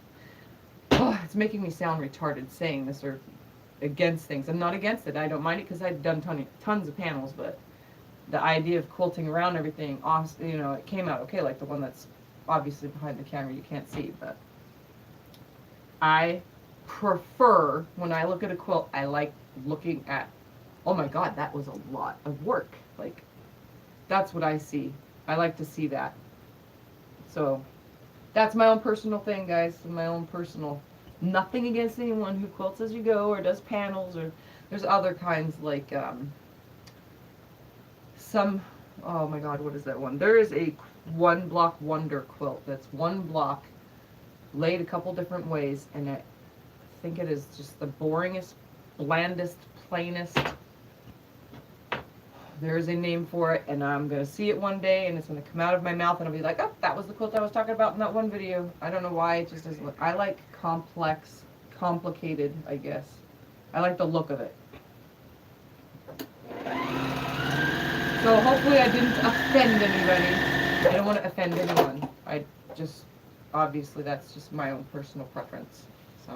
S2: Oh, it's making me sound retarded saying this, or against things. I'm not against it. I don't mind it because I've done tons of panels, but the idea of quilting around everything, you know, it came out okay, like the one that's obviously behind the camera you can't see, but I prefer, when I look at a quilt, I like looking at, oh my god, that was a lot of work. Like, that's what I see. I like to see that. So, that's my own personal thing, guys. My own personal. Nothing against anyone who quilts as you go or does panels, or there's other kinds like some, oh my god, what is that one? There is a one block wonder quilt that's one block laid a couple different ways, and I think it is just the boringest, blandest, plainest. There's a name for it, and I'm going to see it one day, and it's going to come out of my mouth, and I'll be like, oh, that was the quilt I was talking about in that one video. I don't know why, it just doesn't look. I like complex, complicated, I guess. I like the look of it. So hopefully I didn't offend anybody. I don't want to offend anyone. I just, obviously that's just my own personal preference. So.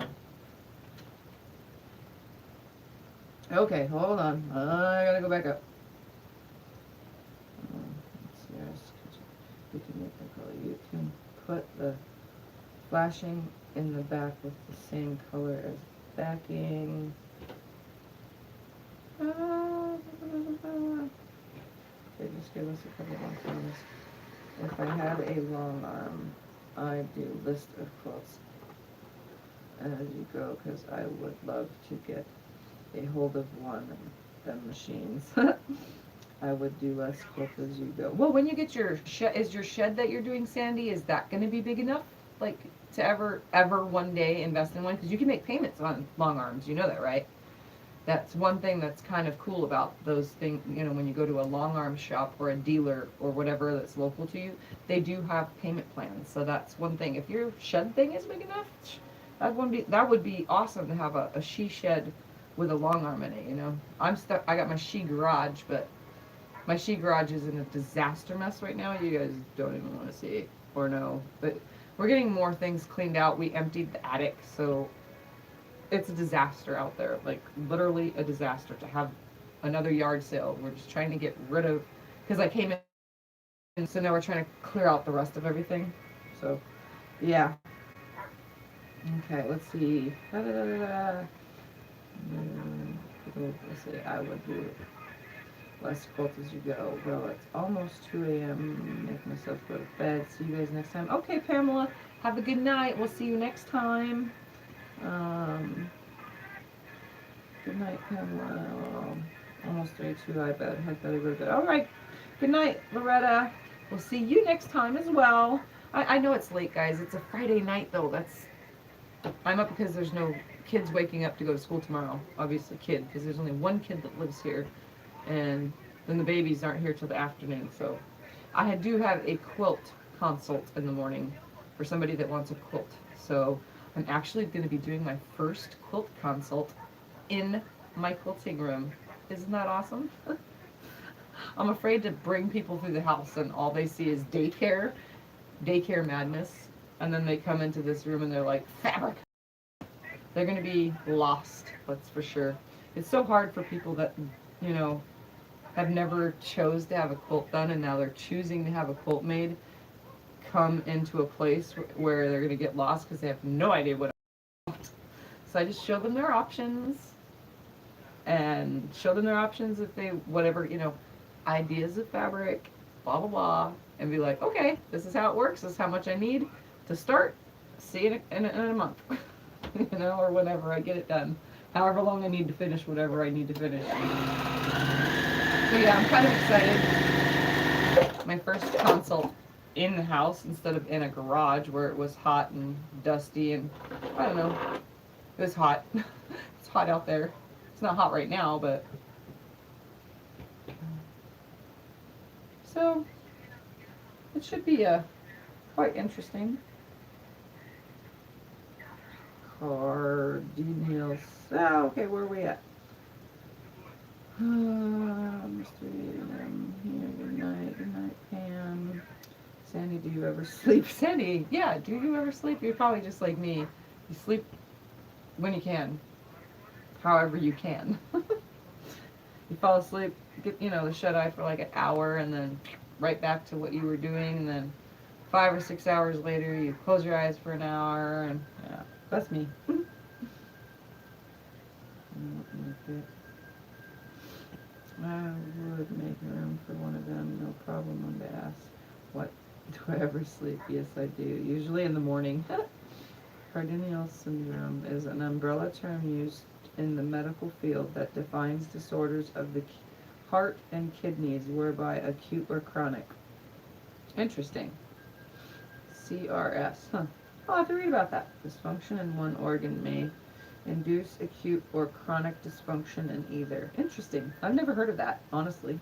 S2: Okay, hold on. I gotta go back up. You can make them color. You can put the flashing in the back with the same color as backing. Okay, just give us a couple more things. If I have a long arm, I do list of quilts as you go, because I would love to get a hold of one of them machines. I would do less quilts as you go. Well, when you get your shed, is your shed that you're doing, Sandy, is that going to be big enough, like, to ever one day invest in one? Because you can make payments on long arms. You know that, right? That's one thing that's kind of cool about those things. You know, when you go to a long arm shop or a dealer or whatever that's local to you, they do have payment plans. So that's one thing. If your shed thing is big enough, that would be awesome to have a she shed with a long arm in it. You know, I'm stuck. I got my she garage, but my she garage is in a disaster mess right now. You guys don't even want to see or know. But we're getting more things cleaned out. We emptied the attic, so it's a disaster out there. Like, literally a disaster to have another yard sale. We're just trying to get rid of, because I came in, and so now we're trying to clear out the rest of everything. So, yeah. Okay, let's see. Let's see, I would do less quilts as you go. Well, it's almost 2 a.m. Make myself go to bed. See you guys next time. Okay, Pamela, have a good night. We'll see you next time.
S1: Good night, Pamela. Almost 32, I bet. I better go to bed. All right. Good night, Loretta. We'll see you next time as well. I know it's late, guys. It's a Friday night, though. I'm up because there's no kids waking up to go to school tomorrow. Obviously, because there's only one kid that lives here, and then the babies aren't here till the afternoon. So I do have a quilt consult in the morning for somebody that wants a quilt. So I'm actually going to be doing my first quilt consult in my quilting room. Isn't that awesome? I'm afraid to bring people through the house and all they see is daycare madness, and then they come into this room and they're like, fabric. They're going to be lost, that's for sure. It's so hard for people that, you know, have never chose to have a quilt done and now they're choosing to have a quilt made, come into a place where they're going to get lost because they have no idea what I want. So I just show them their options and show them their options if they, whatever, you know, ideas of fabric, blah, blah, blah, and be like, okay, this is how it works, this is how much I need to start, see you in a month, you know, or whenever I get it done, however long I need to finish whatever I need to finish. So yeah, I'm kind of excited. My first consult in the house instead of in a garage where it was hot and dusty and, I don't know, it was hot. It's hot out there. It's not hot right now, but so it should be quite interesting. Cardinals. Oh, okay, where are we at? Mr. Here, good night, Pam. Sandy, do you ever sleep? Sandy, yeah, do you ever sleep? You're probably just like me. You sleep when you can, however you can. You fall asleep, get, you know, the shut-eye for like an hour, and then right back to what you were doing, and then 5 or 6 hours later, you close your eyes for an hour, and yeah, that's me. I would make room for one of them, no problem. On to ask, what, do I ever sleep? Yes, I do. Usually in the morning. Cardinal syndrome is an umbrella term used in the medical field that defines disorders of the heart and kidneys, whereby acute or chronic. Interesting. CRS. Huh. I'll have to read about that. Dysfunction in one organ may induce acute or chronic dysfunction in either. Interesting. I've never heard of that, honestly.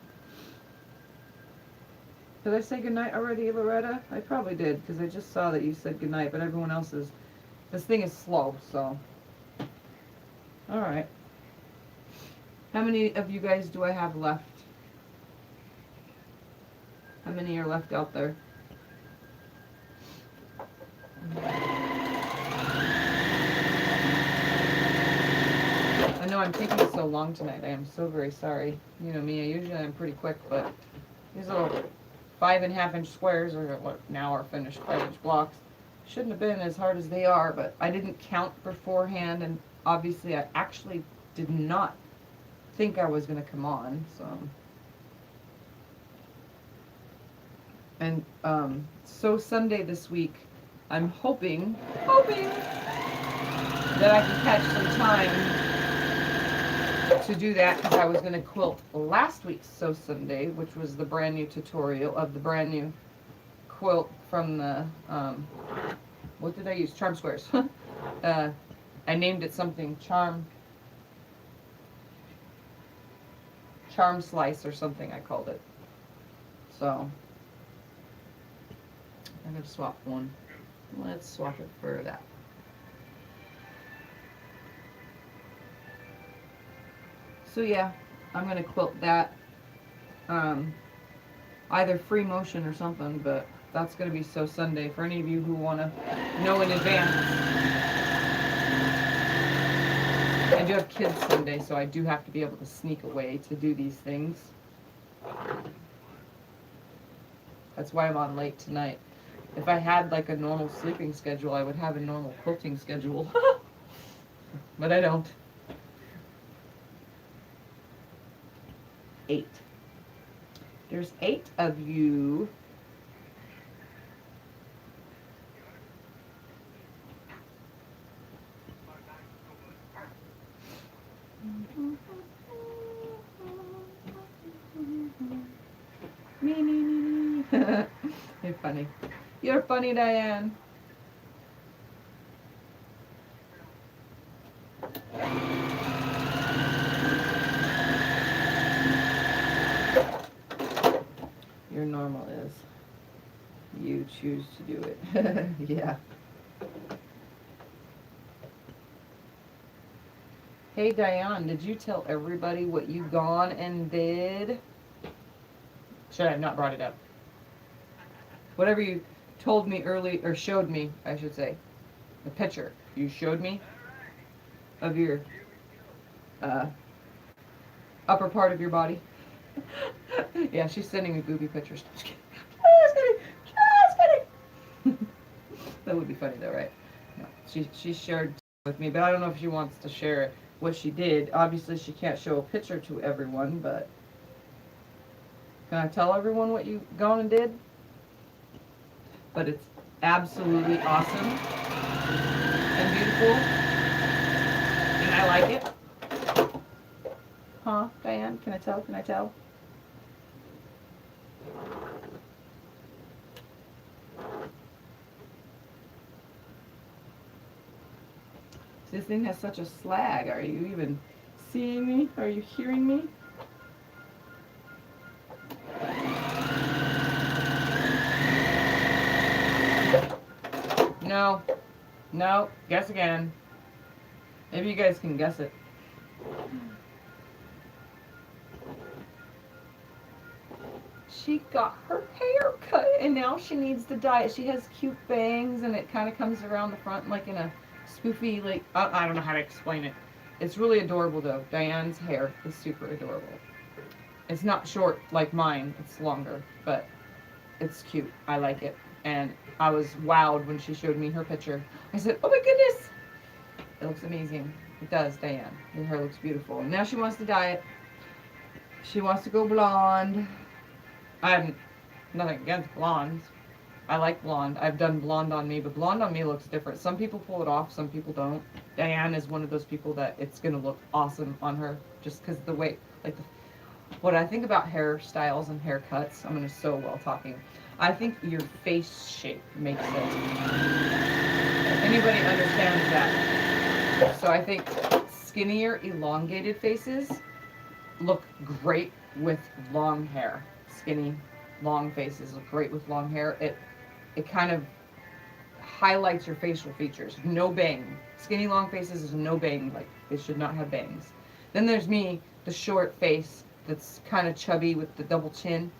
S1: Did I say goodnight already, Loretta? I probably did, because I just saw that you said goodnight, but everyone else is... This thing is slow, so... Alright. How many of you guys do I have left? How many are left out there? I know I'm taking so long tonight. I am so very sorry. You know me, usually I'm pretty quick, but these little 5.5 inch squares are what now are finished 5-inch blocks. Shouldn't have been as hard as they are, but I didn't count beforehand, and obviously I actually did not think I was going to come on, so. And so Sunday this week, I'm hoping that I can catch some time to do that, because I was going to quilt last week's So Sunday, which was the brand new tutorial of the brand new quilt from the, what did I use? Charm Squares. I named it something, Charm Slice or something I called it. So, I'm going to swap one. Let's swap it for that. So yeah, I'm going to quilt that, either free motion or something, but that's going to be So Sunday for any of you who want to know in advance. I do have Kids Sunday, so I do have to be able to sneak away to do these things. That's why I'm on late tonight. If I had like a normal sleeping schedule, I would have a normal quilting schedule. But I don't. 8. There's 8 of you. Me. You're funny. You're funny, Diane. Your normal is you choose to do it. Yeah. Hey Diane, did you tell everybody what you gone and did? Should I have not brought it up? Whatever you told me early, or showed me, I should say. The picture you showed me of your uh, upper part of your body. Yeah, she's sending me booby pictures. Just kidding. Just kidding. Just kidding. That would be funny though, right? No, she shared with me, but I don't know if she wants to share what she did. Obviously, she can't show a picture to everyone, but can I tell everyone what you gone and did? But it's absolutely awesome and beautiful, and I like it. Huh, Diane? Can I tell? Can I tell? This thing has such a slag. Are you even seeing me? Are you hearing me? No. No. Guess again. Maybe you guys can guess it. She got her hair cut and now she needs to dye it. She has cute bangs and it kind of comes around the front like in a spoofy, like, I don't know how to explain it. It's really adorable though. Diane's hair is super adorable. It's not short like mine, it's longer, but it's cute. I like it. And I was wowed when she showed me her picture. I said, oh my goodness! It looks amazing. It does, Diane. Your hair looks beautiful. And now she wants to dye it. She wants to go blonde. I have nothing against blondes. I like blonde. I've done blonde on me, but blonde on me looks different. Some people pull it off, some people don't. Diane is one of those people that it's going to look awesome on her just because the way, like, what I think about hairstyles and haircuts, I'm going to so well talking. I think your face shape makes it. Anybody understands that? So I think skinnier, elongated faces look great with long hair. Skinny, long faces look great with long hair. It kind of highlights your facial features. No bang. Skinny, long faces is no bang. Like, they should not have bangs. Then there's me, the short face that's kind of chubby with the double chin.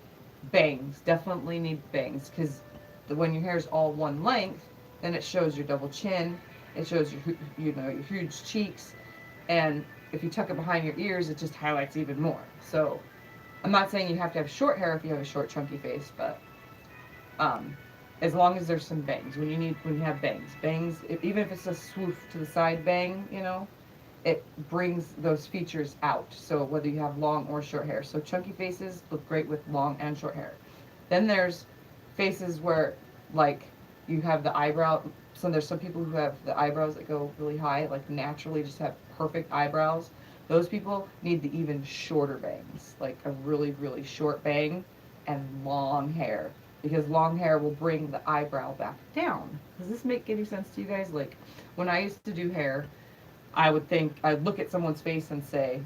S1: Bangs. Definitely need bangs because when your hair is all one length, then it shows your double chin. It shows your, your huge cheeks. And if you tuck it behind your ears, it just highlights even more. So I'm not saying you have to have short hair if you have a short, chunky face, but as long as there's some bangs, when you have bangs, even if it's a swoosh to the side bang, it brings those features out. So whether you have long or short hair, so chunky faces look great with long and short hair. Then there's faces where, like, you have the eyebrow. So there's some people who have the eyebrows that go really high, like naturally just have perfect eyebrows. Those people need the even shorter bangs, like a really, really short bang and long hair. Because long hair will bring the eyebrow back down. Does this make any sense to you guys? Like, when I used to do hair, I'd look at someone's face and say,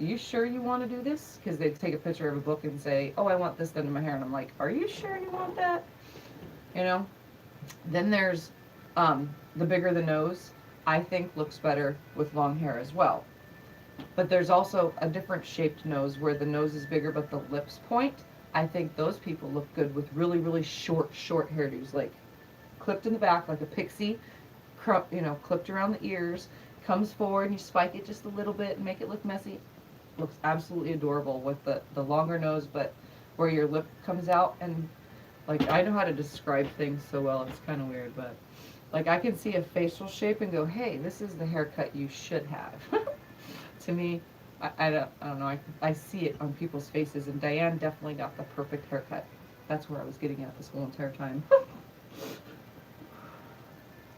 S1: are you sure you want to do this? Because they'd take a picture of a book and say, oh, I want this done to my hair. And I'm like, are you sure you want that? Then there's the bigger the nose, I think looks better with long hair as well. But there's also a different shaped nose where the nose is bigger but the lips point. I think those people look good with really, really short hairdos, like clipped in the back like a pixie, clipped around the ears, comes forward and you spike it just a little bit and make it look messy. Looks absolutely adorable with the longer nose, but where your lip comes out. And like, I know how to describe things so well, it's kind of weird, but like I can see a facial shape and go, hey, this is the haircut you should have. To me, I don't know, I see it on people's faces, and Diane definitely got the perfect haircut. That's where I was getting at this whole entire time.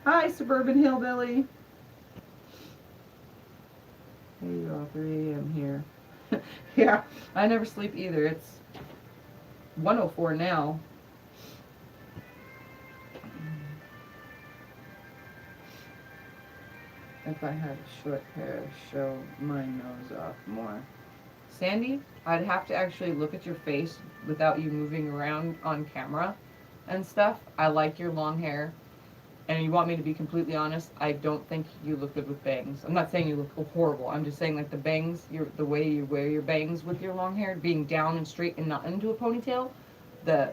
S1: Hi, Suburban Hillbilly. Hey, you all 3 a.m. here. Yeah, I never sleep either. 104 now. If I had short hair, show my nose off more. Sandy, I'd have to actually look at your face without you moving around on camera and stuff. I like your long hair. And you want me to be completely honest, I don't think you look good with bangs. I'm not saying you look horrible. I'm just saying like the bangs, the way you wear your bangs with your long hair, being down and straight and not into a ponytail, the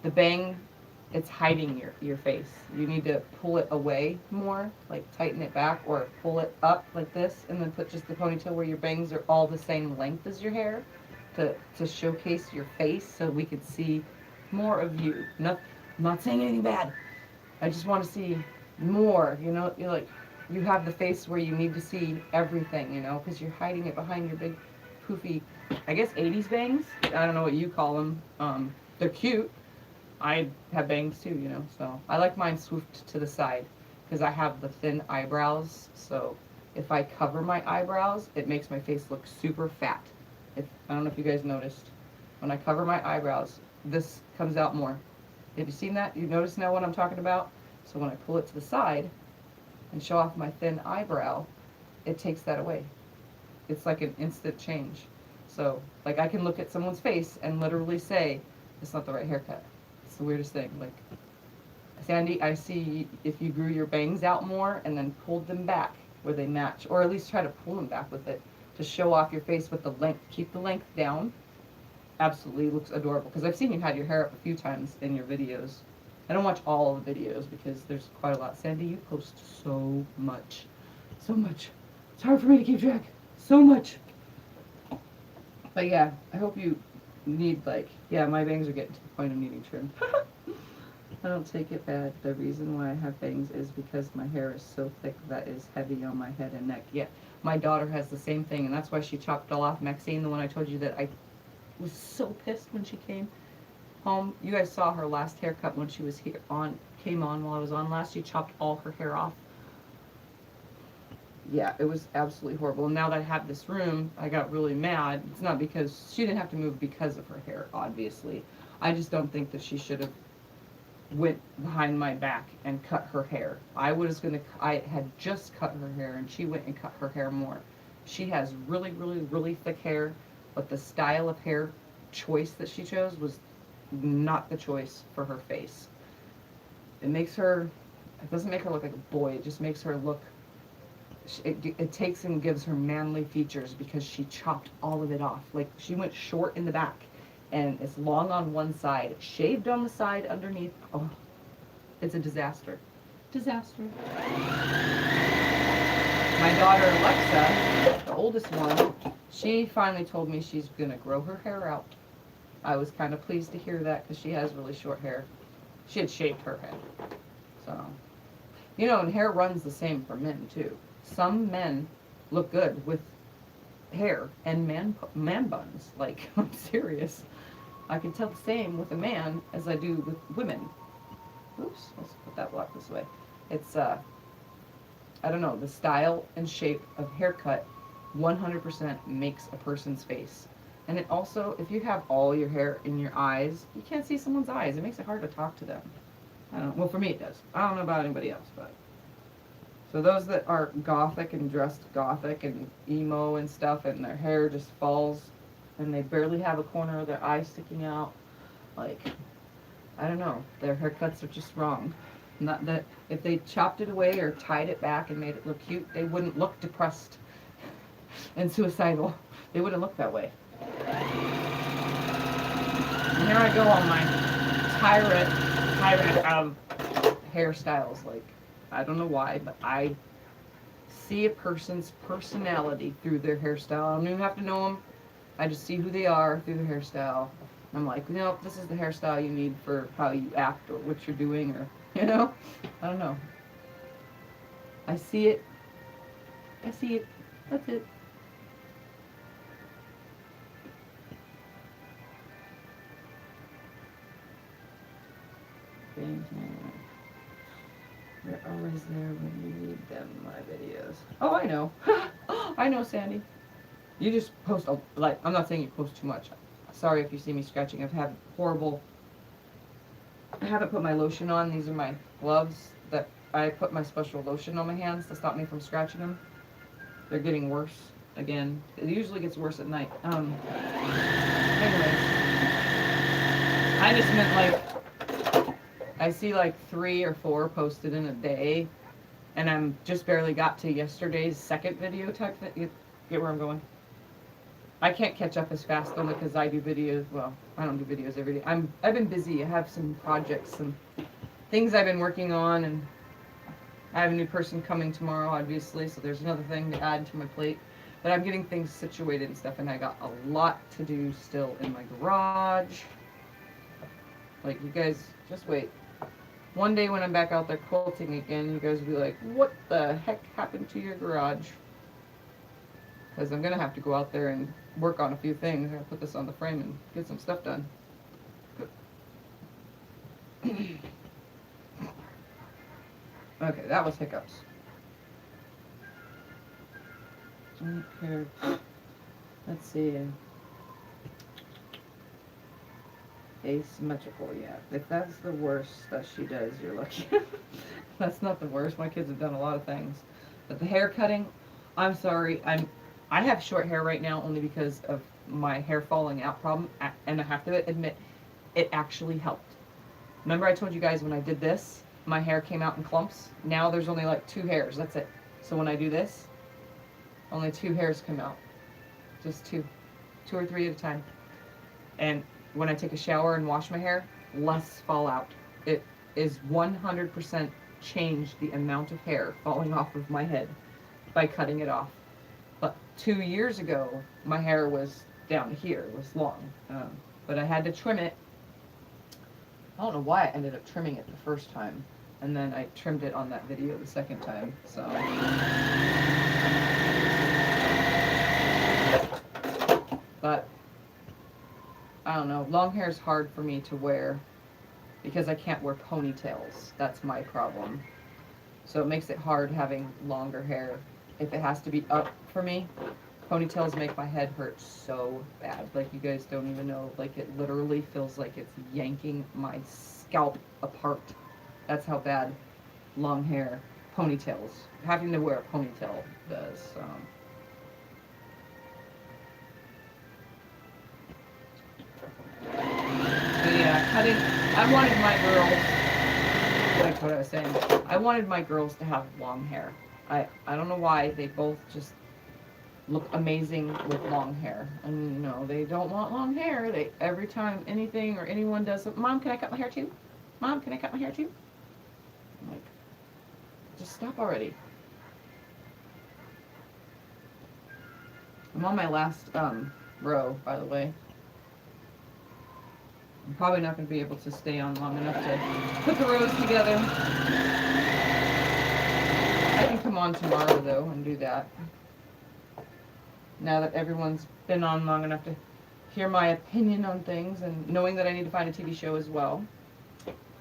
S1: bang, it's hiding your face. You need to pull it away more, like tighten it back or pull it up like this and then put just the ponytail where your bangs are all the same length as your hair to showcase your face so we could see more of you. I'm not saying anything bad. I just want to see more, you know, you're like, you have the face where you need to see everything, you know, because you're hiding it behind your big, poofy, I guess 80s bangs? I don't know what you call them. They're cute. I have bangs too, you know, so I like mine swooped to the side because I have the thin eyebrows, so if I cover my eyebrows, it makes my face look super fat. I don't know if you guys noticed. When I cover my eyebrows, this comes out more. Have you seen that? You notice now what I'm talking about? So when I pull it to the side and show off my thin eyebrow, it takes that away. It's like an instant change. So, like, I can look at someone's face and literally say, it's not the right haircut. It's the weirdest thing. Like, Sandy, I see if you grew your bangs out more and then pulled them back where they match, or at least try to pull them back with it to show off your face with the length. Keep the length down. Absolutely looks adorable because I've seen you had your hair up a few times in your videos. I don't watch all of the videos because there's quite a lot. Sandy, you post so much. So much. It's hard for me to keep track. So much. But yeah, I hope you need like, yeah, my bangs are getting to the point of needing trim. I don't take it bad. The reason why I have bangs is because my hair is so thick that is heavy on my head and neck. Yeah, my daughter has the same thing and that's why she chopped it all off. Maxine, the one I told you that I was so pissed when she came home. You guys saw her last haircut when she was here came on while I was on last. She chopped all her hair off. Yeah, it was absolutely horrible. And now that I have this room, I got really mad. It's not because she didn't have to move because of her hair, obviously. I just don't think that she should have went behind my back and cut her hair. I had just cut her hair and she went and cut her hair more. She has really, really, really thick hair, but the style of hair choice that she chose was not the choice for her face. It doesn't make her look like a boy, it just makes her look, it takes and gives her manly features because she chopped all of it off. Like, she went short in the back and it's long on one side, shaved on the side underneath. Oh, it's a disaster. Disaster. My daughter Alexa, the oldest one, she finally told me she's gonna grow her hair out. I was kind of pleased to hear that because she has really short hair. She had shaved her head. So, you know, and hair runs the same for men too. Some men look good with hair and man buns. Like, I'm serious. I can tell the same with a man as I do with women. Oops, let's put that block this way. It's, I don't know, the style and shape of haircut 100% makes a person's face. And it also, if you have all your hair in your eyes, you can't see someone's eyes. It makes it hard to talk to them. I don't know. Well, for me it does. I don't know about anybody else, but. So those that are gothic and dressed gothic and emo and stuff and their hair just falls and they barely have a corner of their eye sticking out, like, I don't know, their haircuts are just wrong. Not that if they chopped it away or tied it back and made it look cute, they wouldn't look depressed and suicidal. They wouldn't look that way. And here I go on my tirade of hairstyles. Like, I don't know why, but I see a person's personality through their hairstyle. I don't even have to know them. I just see who they are through their hairstyle. I'm like, you know, this is the hairstyle you need for how you act or what you're doing, or, you know? I don't know. I see it. I see it. That's it. They're always there when you need them, my videos. Oh, I know. I know, Sandy. You just post, like, I'm not saying you post too much. Sorry if you see me scratching. I've had horrible, I haven't put my lotion on. These are my gloves that I put my special lotion on my hands to stop me from scratching them. They're getting worse again. It usually gets worse at night. Anyways, I just meant like, I see like 3 or 4 posted in a day, and I'm just barely got to yesterday's second video type thing. You get where I'm going? I can't catch up as fast only because I do videos. Well, I don't do videos every day. I've been busy. I have some projects, some things I've been working on, and I have a new person coming tomorrow, obviously, so there's another thing to add to my plate. But I'm getting things situated and stuff, and I got a lot to do still in my garage. Like, you guys, just wait. One day when I'm back out there quilting again, you guys will be like, what the heck happened to your garage? Because I'm going to have to go out there and work on a few things. I'm going to put this on the frame and get some stuff done. Okay, that was hiccups. Okay. Let's see. Asymmetrical, yeah. If that's the worst that she does, you're lucky. That's not the worst. My kids have done a lot of things. But the hair cutting, I'm sorry. I have short hair right now only because of my hair falling out problem. And I have to admit, it actually helped. Remember I told you guys when I did this, my hair came out in clumps? Now there's only like 2 hairs. That's it. So when I do this, only 2 hairs come out. Just 2. 2 or 3 at a time. And when I take a shower and wash my hair, less fall out. It is 100% changed the amount of hair falling off of my head by cutting it off. But 2 years ago, my hair was down here. It was long. But I had to trim it. I don't know why I ended up trimming it the first time. And then I trimmed it on that video the second time. So. But I don't know. Long hair is hard for me to wear because I can't wear ponytails. That's my problem. So it makes it hard having longer hair. If it has to be up for me, ponytails make my head hurt so bad. Like, you guys don't even know. Like, it literally feels like it's yanking my scalp apart. That's how bad long hair, ponytails, having to wear a ponytail does. But yeah, cutting, I wanted my girls, like what I was saying, I wanted my girls to have long hair. I don't know why, they both just look amazing with long hair. And no, they don't want long hair. They, every time anything or anyone does something, Mom, can I cut my hair too? Mom, can I cut my hair too? I'm like, just stop already. I'm on my last row, by the way. I'm probably not going to be able to stay on long enough to put the rows together. I can come on tomorrow, though, and do that. Now that everyone's been on long enough to hear my opinion on things, and knowing that I need to find a TV show as well.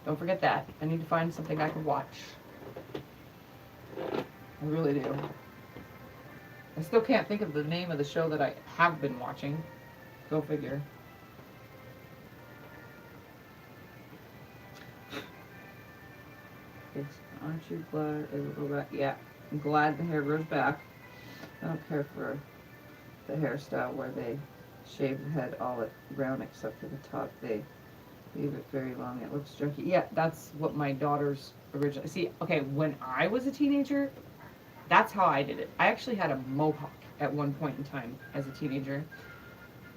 S1: Don't forget that. I need to find something I can watch. I really do. I still can't think of the name of the show that I have been watching. Go figure. Aren't you glad it will go back? Yeah, I'm glad the hair grows back. I don't care for the hairstyle where they shave the head all round except for the top. They leave it very long. It looks junky. Yeah, that's what my daughter's originally. See, okay, when I was a teenager, that's how I did it. I actually had a mohawk at one point in time as a teenager,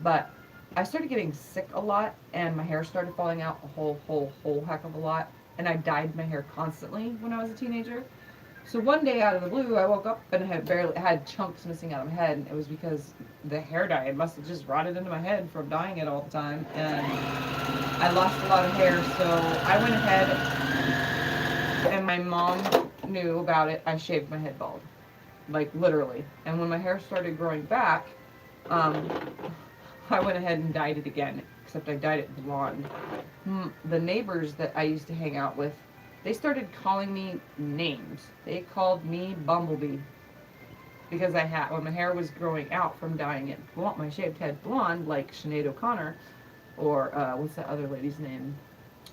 S1: but I started getting sick a lot, and my hair started falling out a whole heck of a lot. And I dyed my hair constantly when I was a teenager. So one day out of the blue, I woke up and had chunks missing out of my head. And it was because the hair dye must have just rotted into my head from dyeing it all the time. And I lost a lot of hair, so I went ahead, and my mom knew about it. I shaved my head bald, like literally. And when my hair started growing back, I went ahead and dyed it again, except I dyed it blonde. The neighbors that I used to hang out with, they started calling me names. They called me Bumblebee.
S2: because I had, when my hair was growing out from dyeing it blonde, my shaved head blonde, like Sinead O'Connor, or what's that other lady's name?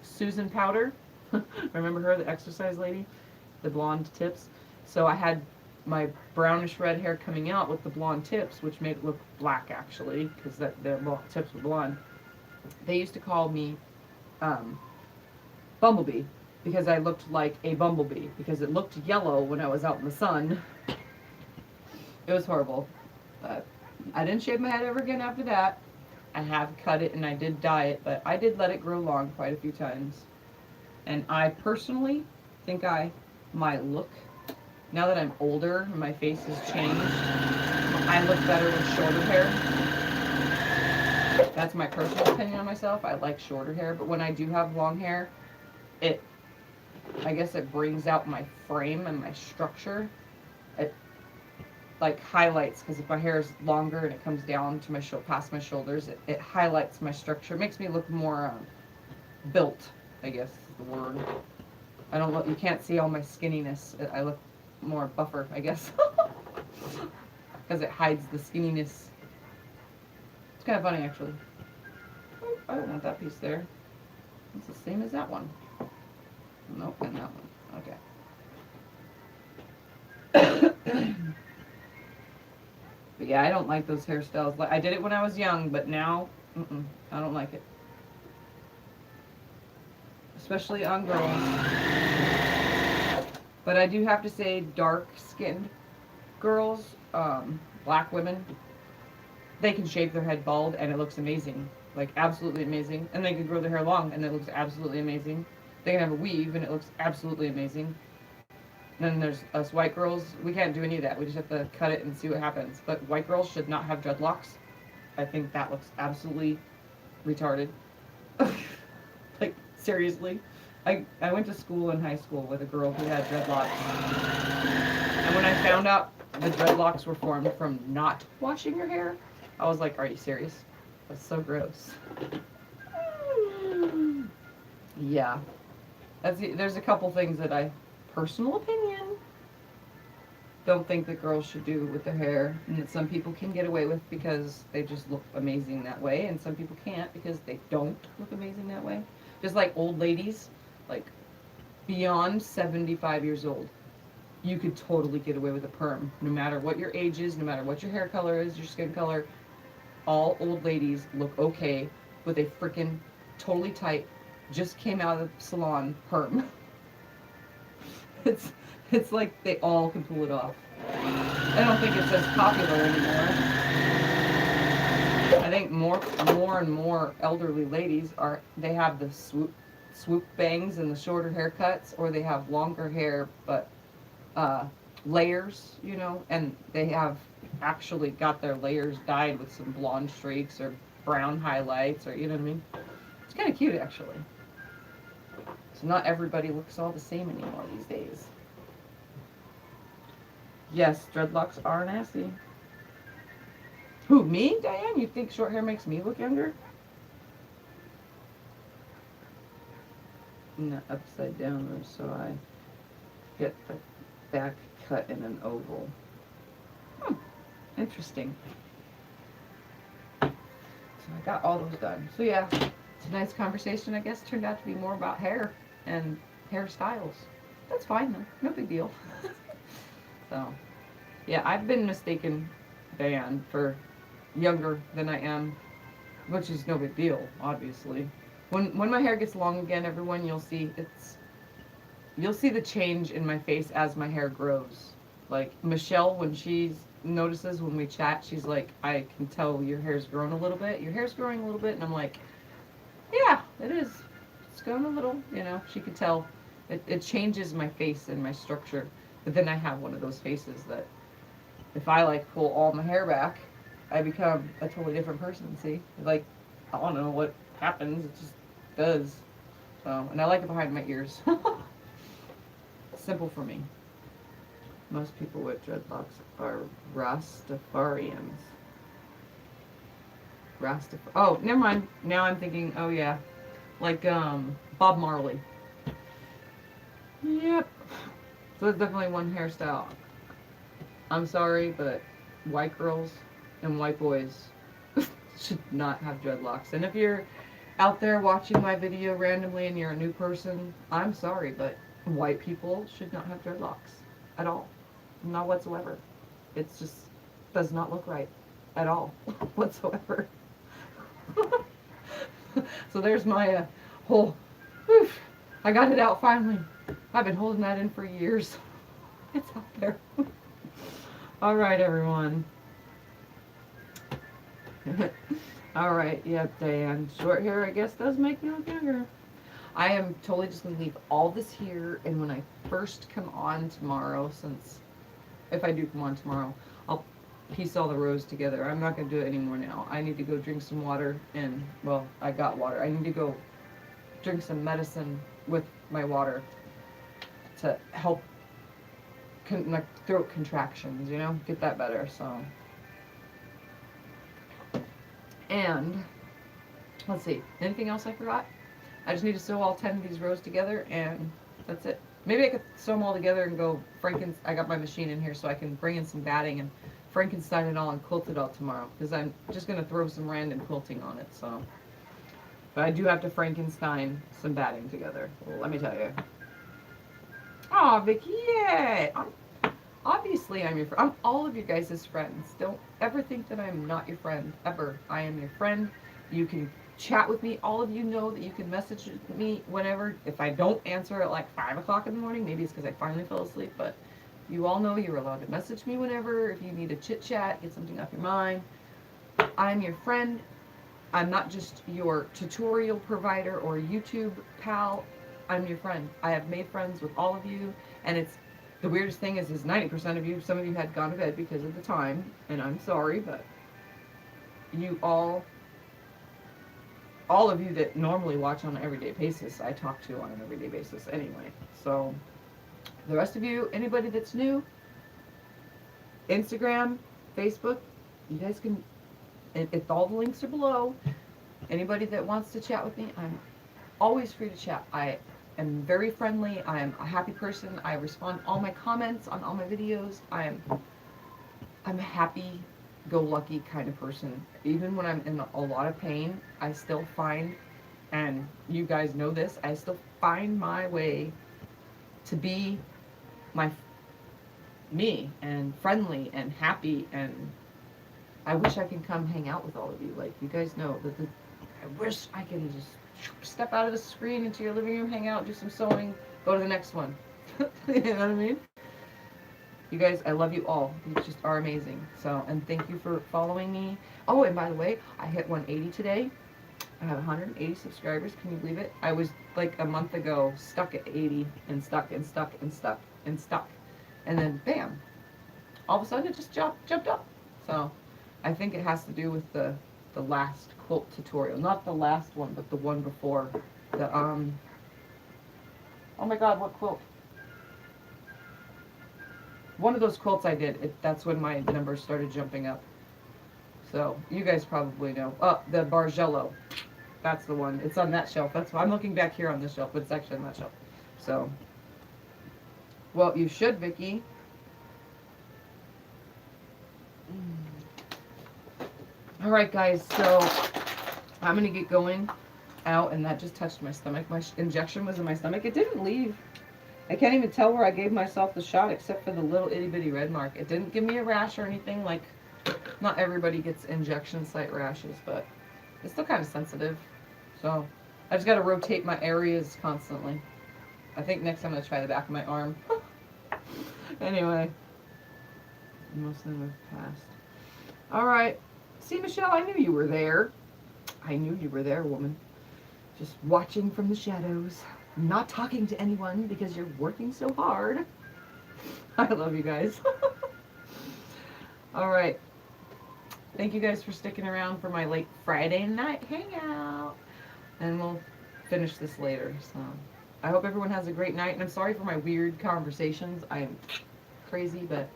S2: Susan Powder. Remember her, the exercise lady? The blonde tips. So I had my brownish red hair coming out with the blonde tips, which made it look black actually, because the tips were blonde. They used to call me Bumblebee, because I looked like a bumblebee, because it looked yellow when I was out in the sun. It was horrible. But I didn't shave my head ever again after that. I have cut it and I did dye it, but I did let it grow long quite a few times. And I personally think my look, now that I'm older and my face has changed, I look better with shorter hair. That's my personal opinion on myself. I like shorter hair, but when I do have long hair, I guess it brings out my frame and my structure. It like highlights, because if my hair is longer and it comes down to my past my shoulders, it highlights my structure. It makes me look more built, I guess is the word. I don't look, you can't see all my skinniness. I look more buffer, I guess, because it hides the skinniness. It's kind of funny actually. Oh, I don't want that piece there. It's the same as that one. Nope, and that one. Okay. But yeah, I don't like those hairstyles. I did it when I was young, but now, I don't like it. Especially on girls. But I do have to say, dark-skinned girls, black women, they can shave their head bald and it looks amazing. Like, absolutely amazing. And they can grow their hair long and it looks absolutely amazing. They can have a weave and it looks absolutely amazing. And then there's us white girls. We can't do any of that. We just have to cut it and see what happens. But white girls should not have dreadlocks. I think that looks absolutely retarded. Like, seriously. I went to school in high school with a girl who had dreadlocks. And when I found out the dreadlocks were formed from not washing your hair, I was like, are you serious? That's so gross. Yeah. There's a couple things that I, personal opinion, don't think that girls should do with their hair, and that some people can get away with because they just look amazing that way, and some people can't because they don't look amazing that way. Just like old ladies, like beyond 75 years old, you could totally get away with a perm, no matter what your age is, no matter what your hair color is, your skin color. All old ladies look okay with a freaking totally tight, just came out of the salon perm. It's like they all can pull it off. I don't think it's as popular anymore. I think more and more elderly ladies they have the swoop bangs and the shorter haircuts, or they have longer hair but layers, you know, and they have actually got their layers dyed with some blonde streaks or brown highlights, or you know what I mean. It's kind of cute actually. So not everybody looks all the same anymore these days. Yes, dreadlocks are nasty. Who, me, Diane? You think short hair makes me look younger? No, upside down, so I get the back cut in an oval. Interesting. So I got all those done. So yeah, tonight's conversation, I guess, turned out to be more about hair and hairstyles. That's fine though, no big deal. So, yeah, I've been mistaken, Diane, for younger than I am, which is no big deal, obviously. When my hair gets long again, everyone, you'll see the change in my face as my hair grows. Like Michelle, when she notices when we chat, she's like, I can tell your hair's grown a little bit. Your hair's growing a little bit, and I'm like, yeah, it is. It's grown a little, you know. She could tell. It changes my face and my structure. But then I have one of those faces that if I like pull all my hair back, I become a totally different person, see? Like, I don't know what happens, it just does. So, and I like it behind my ears. Simple for me. Most people with dreadlocks are Rastafarians. Oh, never mind. Now I'm thinking, oh yeah, like Bob Marley. Yep. So that's definitely one hairstyle.
S1: I'm sorry, but white girls and white boys should not have dreadlocks. And if you're out there watching my video randomly and you're a new person, I'm sorry, but white people should not have dreadlocks at all. Not whatsoever. It's just does not look right at all whatsoever. So there's my whole, whew, I got it out finally. I've been holding that in for years. It's out there. All right, everyone. All right, yep, Diane. Short hair, I guess, does make me look younger. I am totally just going to leave all this here, and when I first come on tomorrow, since if I do come on tomorrow, I'll piece all the rows together. I'm not going to do it anymore now. I need to go drink some water, and, well, I got water. I need to go drink some medicine with my water to help like throat contractions, you know, get that better, so. And, let's see, anything else I forgot? I just need to sew all 10 of these rows together, and that's it. Maybe I could sew them all together and go I got my machine in here so I can bring in some batting and Frankenstein it all and quilt it all tomorrow, because I'm just going to throw some random quilting on it, so. But I do have to Frankenstein some batting together, well, let me tell you. Aw, Vicky, yay! Obviously, I'm your friend. I'm all of you guys' friends. Don't ever think that I'm not your friend, ever. I am your friend. You can chat with me. All of you know that you can message me whenever. If I don't answer at like 5 o'clock in the morning, maybe it's because I finally fell asleep, but you all know you're allowed to message me whenever. If you need to chit-chat, get something off your mind. I'm your friend. I'm not just your tutorial provider or YouTube pal. I'm your friend. I have made friends with all of you, and it's the weirdest thing is 90% of you, some of you had gone to bed because of the time, and I'm sorry, but you all of you that normally watch on an everyday basis, I talk to on an everyday basis anyway. So the rest of you, anybody that's new, Instagram, Facebook, you guys can, if all the links are below, anybody that wants to chat with me, I'm always free to chat. I am very friendly. I am a happy person. I respond to all my comments on all my videos. I'm a happy-go-lucky kind of person. Even when I'm in a lot of pain, I still find, and you guys know this, I still find my way to be me and friendly and happy, and I wish I could come hang out with all of you. Like, you guys know that I wish I can just step out of the screen into your living room, hang out, do some sewing, go to the next one. You know what I mean? You guys, I love you all. You just are amazing. So, and thank you for following me. Oh, and by the way, I hit 180 today. I have 180 subscribers. Can you believe it? I was like a month ago stuck at 80 and stuck and stuck and stuck and stuck. And then bam, all of a sudden it just jumped up. So I think it has to do with the last quilt tutorial. Not the last one, but the one before. The oh my god, what quilt? One of those quilts I did, that's when my numbers started jumping up. So, you guys probably know. Oh, the Bargello. That's the one. It's on that shelf. That's why I'm looking back here on this shelf, but it's actually on that shelf. So, well, you should, Vicky. Alright, guys, so I'm going to get going out, and that just touched my stomach. My injection was in my stomach. It didn't leave. I can't even tell where I gave myself the shot except for the little itty bitty red mark. It didn't give me a rash or anything. Like, not everybody gets injection site rashes, but it's still kind of sensitive. So, I just got to rotate my areas constantly. I think next I'm going to try the back of my arm. Anyway. Most of them have passed. Alright. See, Michelle, I knew you were there. I knew you were there, woman. Just watching from the shadows. Not talking to anyone because you're working so hard. I love you guys. Alright. Thank you guys for sticking around for my late Friday night hangout. And we'll finish this later. So I hope everyone has a great night. And I'm sorry for my weird conversations. I am crazy, but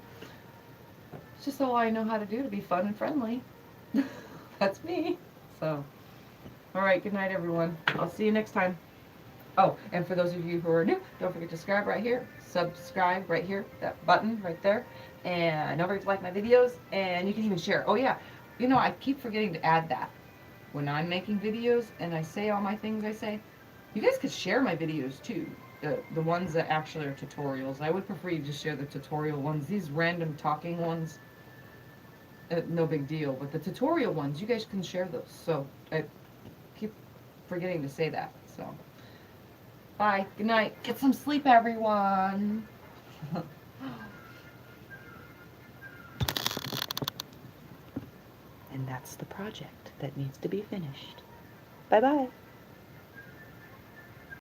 S1: it's just all I know how to do to be fun and friendly. That's me. So, alright, good night, everyone. I'll see you next time. Oh, and for those of you who are new, don't forget to subscribe right here, that button right there. And don't forget to like my videos, and you can even share. Oh yeah, you know, I keep forgetting to add that. When I'm making videos and I say all my things I say, you guys could share my videos too. The ones that actually are tutorials. I would prefer you just share the tutorial ones. These random talking ones, no big deal. But the tutorial ones, you guys can share those. So I keep forgetting to say that. So bye. Good night. Get some sleep, everyone.
S3: And that's the project that needs to be finished. Bye-bye.